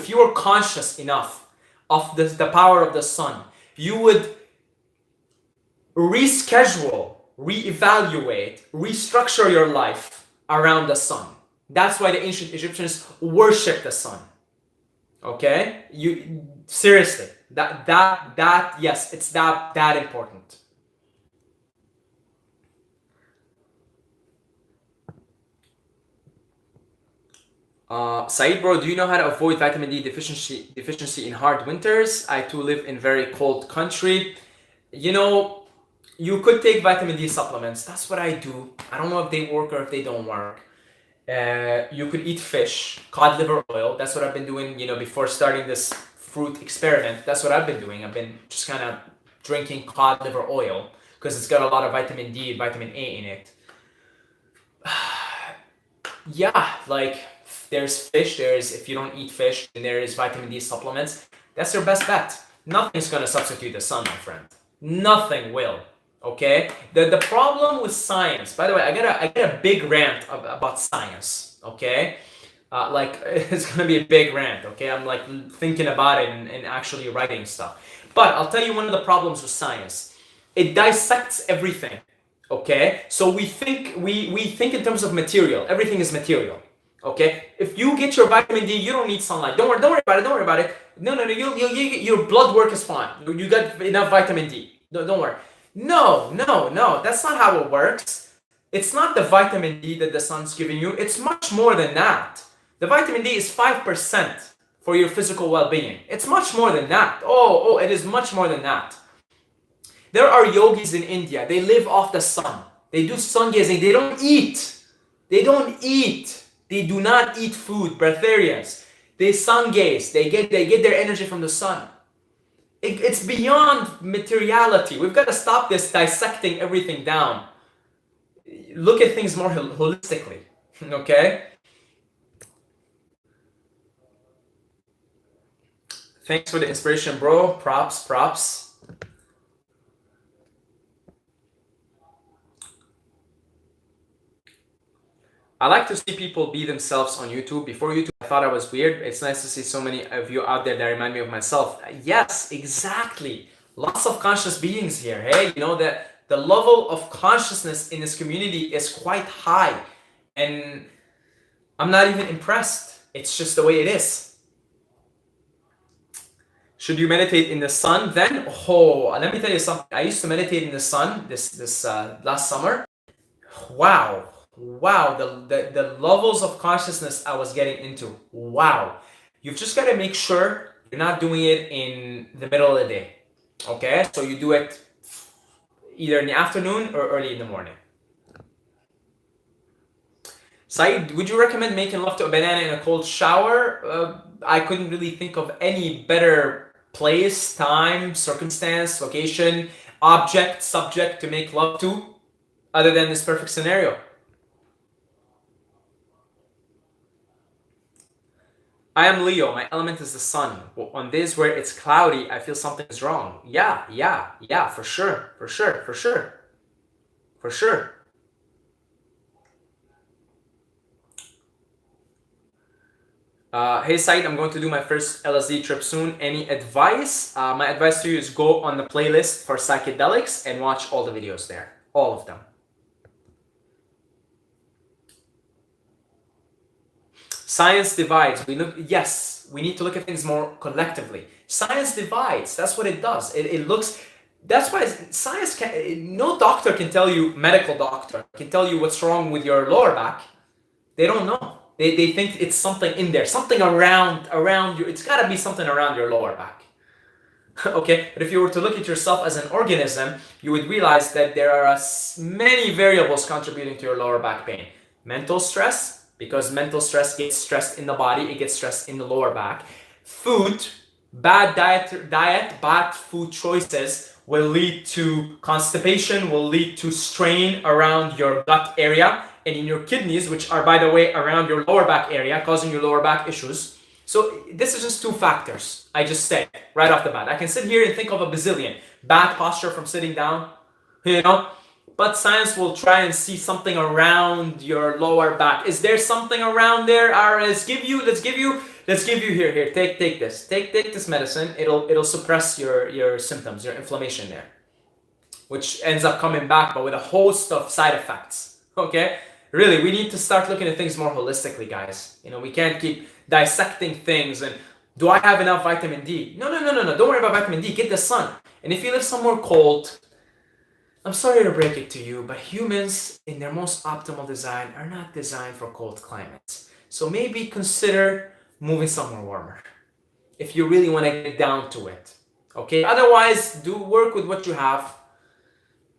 you were conscious enough of the power of the sun, you would reschedule, reevaluate, restructure your life around the sun. That's why the ancient Egyptians worship the sun. Okay, you seriously, that yes, it's that important. Said bro, do you know how to avoid vitamin D deficiency in hard winters? I too live in very cold country. You know, you could take vitamin D supplements. That's what I do. I don't know if they work or if they don't work. You could eat fish, cod liver oil. That's what I've been doing, you know, before starting this fruit experiment. That's what I've been doing. I've been just kind of drinking cod liver oil because it's got a lot of vitamin D, vitamin A in it. Yeah, like there's fish, if you don't eat fish, then there is vitamin D supplements. That's your best bet. Nothing's gonna substitute the sun, my friend. Nothing will. Okay? The problem with science, by the way, I got a big rant about science. Okay? It's gonna be a big rant. Okay? I'm like thinking about it and actually writing stuff. But I'll tell you one of the problems with science. It dissects everything. Okay? So we think in terms of material. Everything is material. Okay, if you get your vitamin D, you don't need sunlight. Don't worry about it. No. Your blood work is fine. You got enough vitamin D. Don't worry. No. That's not how it works. It's not the vitamin D that the sun's giving you. It's much more than that. The vitamin D is 5% for your physical well-being. It's much more than that. Oh, it is much more than that. There are yogis in India. They live off the sun. They do sun gazing. They don't eat. They do not eat food, breatharians. They sun gaze. They get their energy from the sun. It's beyond materiality. We've got to stop this dissecting everything down. Look at things more holistically. Okay? Thanks for the inspiration, bro. Props. I like to see people be themselves on YouTube. Before YouTube, I thought I was weird. It's nice to see so many of you out there that remind me of myself. Yes, exactly. Lots of conscious beings here. Hey, you know that the level of consciousness in this community is quite high. And I'm not even impressed. It's just the way it is. Should you meditate in the sun then? Oh, let me tell you something. I used to meditate in the sun this last summer. Wow, the levels of consciousness I was getting into. Wow. You've just got to make sure you're not doing it in the middle of the day. Okay? So you do it either in the afternoon or early in the morning. Saeed, would you recommend making love to a banana in a cold shower? I couldn't really think of any better place, time, circumstance, location, object, subject to make love to other than this perfect scenario. I am Leo. My element is the sun. On days where it's cloudy, I feel something is wrong. Yeah, for sure. Hey Said, I'm going to do my first LSD trip soon. Any advice? My advice to you is go on the playlist for Psychedelics and watch all the videos there. All of them. Science divides. We need to look at things more collectively. Science divides. That's what it does. It looks. That's why science can. No doctor can tell you. Medical doctor can tell you what's wrong with your lower back. They don't know. They think it's something in there, something around you. It's got to be something around your lower back. Okay, but if you were to look at yourself as an organism, you would realize that there are many variables contributing to your lower back pain. Mental stress. Because mental stress gets stressed in the body, it gets stressed in the lower back. Food, bad diet, bad food choices will lead to constipation, will lead to strain around your gut area and in your kidneys, which are, by the way, around your lower back area, causing your lower back issues. So this is just two factors I just said right off the bat. I can sit here and think of a bazillion, bad posture from sitting down, you know. But science will try and see something around your lower back. Is there something around there? Let's give you here. Take this medicine. It'll suppress your symptoms, your inflammation there, which ends up coming back, but with a host of side effects. Okay, really, we need to start looking at things more holistically, guys. You know, we can't keep dissecting things and do I have enough vitamin D? No. Don't worry about vitamin D. Get the sun. And if you live somewhere cold, I'm sorry to break it to you, but humans in their most optimal design are not designed for cold climates. So maybe consider moving somewhere warmer if you really want to get down to it. Okay, otherwise do work with what you have.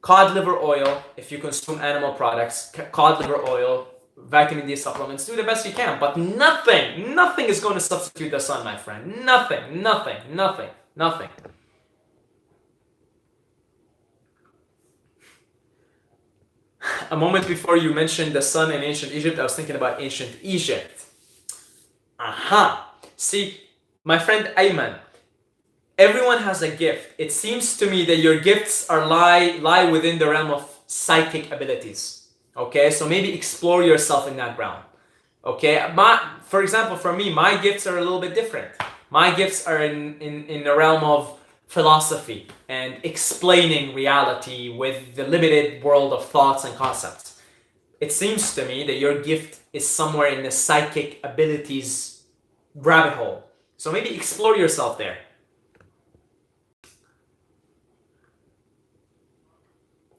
Cod liver oil, if you consume animal products, cod liver oil, vitamin D supplements, do the best you can, but nothing is going to substitute the sun, my friend. Nothing. A moment before you mentioned the sun in ancient Egypt, I was thinking about ancient Egypt. Aha! See, my friend Ayman, everyone has a gift. It seems to me that your gifts lie within the realm of psychic abilities. Okay, so maybe explore yourself in that realm. Okay, for example, for me, my gifts are a little bit different. My gifts are in the realm of philosophy and explaining reality with the limited world of thoughts and concepts. It seems to me that your gift is somewhere in the psychic abilities rabbit hole. So maybe explore yourself there.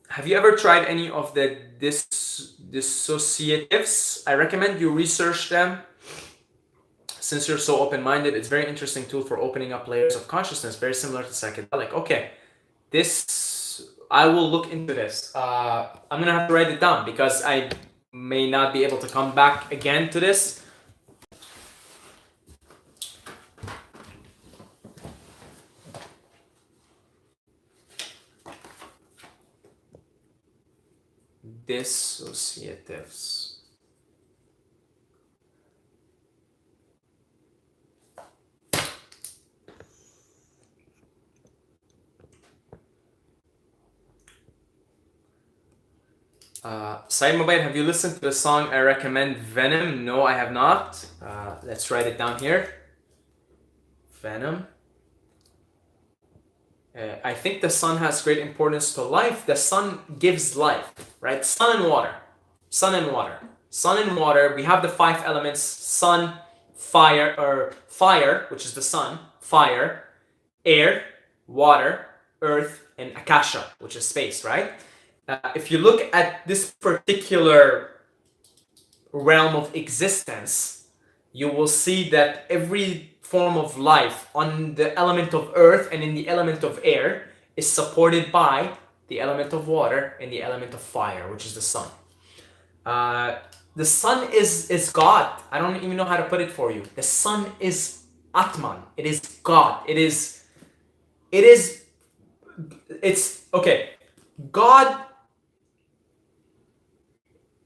Have you ever tried any of the dissociatives? I recommend you research them. Since you're so open-minded, it's a very interesting tool for opening up layers of consciousness, very similar to psychedelic. Okay, I will look into this. I'm gonna have to write it down because I may not be able to come back again to this. Dissociatives. Said Mobile, have you listened to the song I recommend, Venom? No, I have not. Let's write it down here. Venom. I think the sun has great importance to life. The sun gives life, right? Sun and water. Sun and water. Sun and water. We have the 5 elements: sun, fire, which is the sun, fire, air, water, earth, and akasha, which is space, right? If you look at this particular realm of existence, you will see that every form of life on the element of earth and in the element of air is supported by the element of water and the element of fire, which is the sun. The sun is God. I don't even know how to put it for you. The sun is Atman. It is God. It's okay. God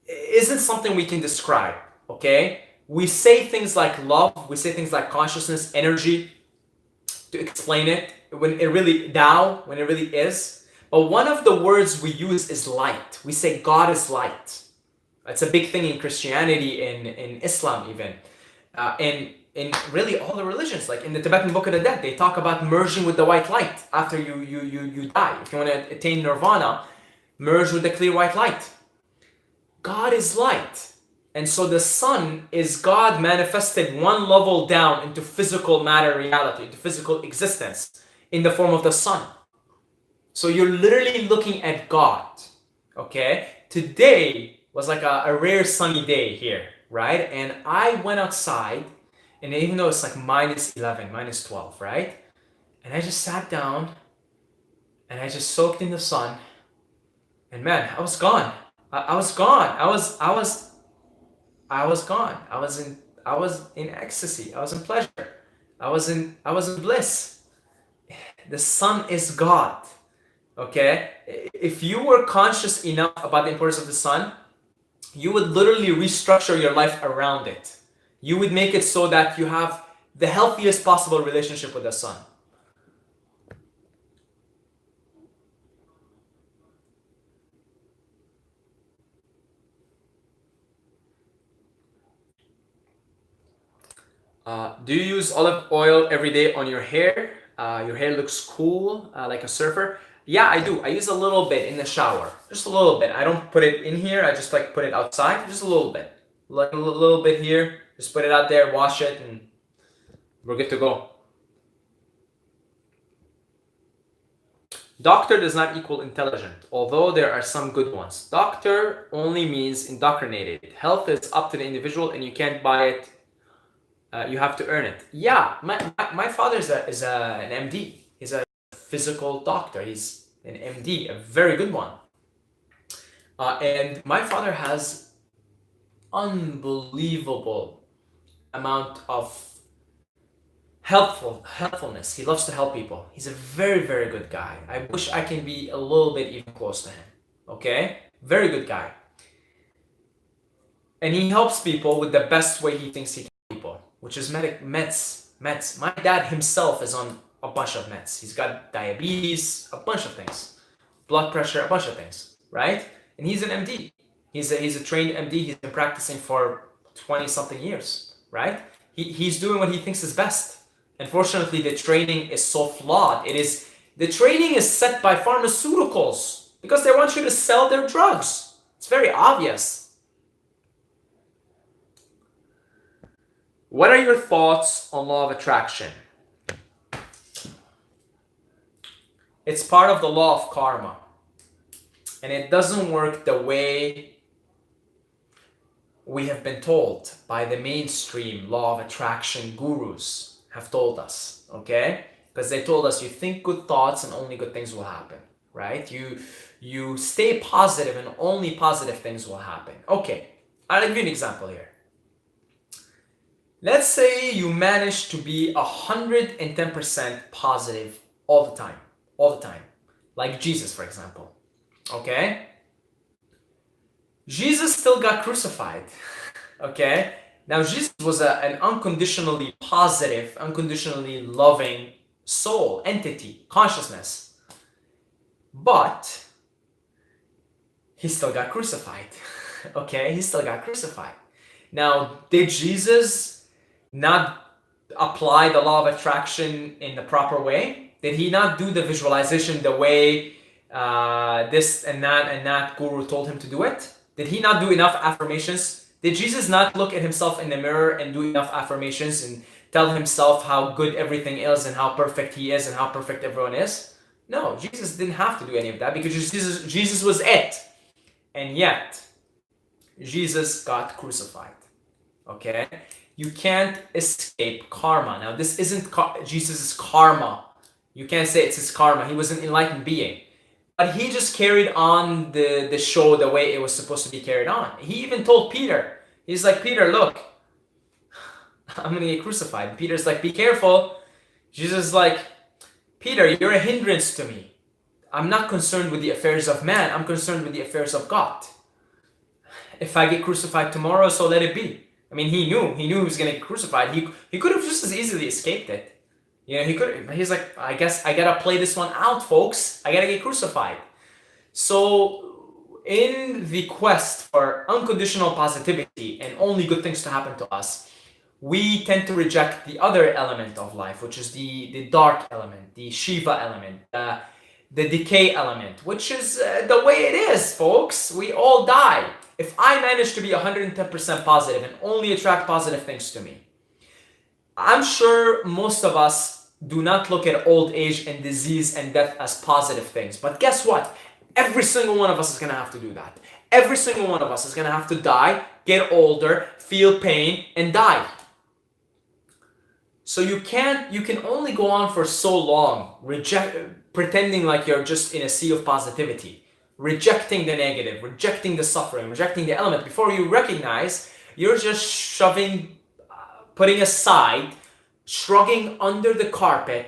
isn't something we can describe, okay? We say things like love, we say things like consciousness, energy to explain it, when it really is. But one of the words we use is light. We say God is light. It's a big thing in Christianity, in Islam even. And in really all the religions, like in the Tibetan Book of the Dead, they talk about merging with the white light after you die. If you want to attain nirvana, merge with the clear white light. God is light. And so the sun is God manifested one level down into physical matter reality, into physical existence in the form of the sun. So you're literally looking at God, okay? Today was like a rare sunny day here, right? And I went outside, and even though it's like minus 11, minus 12, right? And I just sat down, and I just soaked in the sun, and man, I was gone. I was gone. I was gone. I was in ecstasy. I was in pleasure. I was in bliss. The sun is God. Okay? If you were conscious enough about the importance of the sun, you would literally restructure your life around it. You would make it so that you have the healthiest possible relationship with the sun. Do you use olive oil every day on your hair? Your hair looks cool, like a surfer. Yeah, I do. I use a little bit in the shower. Just a little bit. I don't put it in here. I just like put it outside. Just a little bit. Like a little bit here. Just put it out there, wash it, and we're good to go. Doctor does not equal intelligent, although there are some good ones. Doctor only means indoctrinated. Health is up to the individual and you can't buy it. You have to earn it. Yeah, my father is an MD. He's a physical doctor. He's an MD, a very good one. And my father has unbelievable amount of helpfulness. He loves to help people. He's a very, very good guy. I wish I can be a little bit even close to him. Okay? Very good guy. And he helps people with the best way he thinks he can help people, which is meds. My dad himself is on a bunch of meds. He's got diabetes, a bunch of things, blood pressure, a bunch of things, right? And he's an MD. He's a trained MD. He's been practicing for 20 something years, right? He's doing what he thinks is best. Unfortunately, the training is so flawed. The training is set by pharmaceuticals because they want you to sell their drugs. It's very obvious. What are your thoughts on law of attraction? It's part of the law of karma. And it doesn't work the way we have been told by the mainstream law of attraction gurus have told us, okay? Because they told us you think good thoughts and only good things will happen, right? You stay positive and only positive things will happen. Okay, I'll give you an example here. Let's say you manage to be 110% positive all the time, like Jesus, for example, okay? Jesus still got crucified, okay? Now, Jesus was an unconditionally positive, unconditionally loving soul, entity, consciousness. But he still got crucified, okay? He still got crucified. Now, did Jesus not apply the law of attraction in the proper way? Did he not do the visualization the way this and that guru told him to do it? Did he not do enough affirmations? Did Jesus not look at himself in the mirror and do enough affirmations and tell himself how good everything is and how perfect he is and how perfect everyone is? No, Jesus didn't have to do any of that because Jesus was it. And yet, Jesus got crucified. Okay? You can't escape karma. Now, this isn't Jesus' karma. You can't say it's his karma. He was an enlightened being. But he just carried on the show the way it was supposed to be carried on. He even told Peter, he's like, Peter, look, I'm going to get crucified. Peter's like, be careful. Jesus is like, Peter, you're a hindrance to me. I'm not concerned with the affairs of man. I'm concerned with the affairs of God. If I get crucified tomorrow, so let it be. I mean, he knew he was going to get crucified. He could have just as easily escaped it. You know, he's like, I guess I gotta play this one out, folks. I gotta get crucified. So in the quest for unconditional positivity and only good things to happen to us, we tend to reject the other element of life, which is the dark element, the Shiva element, the decay element, which is the way it is, folks. We all die. If I manage to be 110% positive and only attract positive things to me, I'm sure most of us do not look at old age and disease and death as positive things. But guess what? Every single one of us is going to have to do that. Every single one of us is going to have to die, get older, feel pain, and die. So you can only go on for so long, pretending like you're just in a sea of positivity, rejecting the negative, rejecting the suffering, rejecting the element, before you recognize you're just putting aside, shrugging under the carpet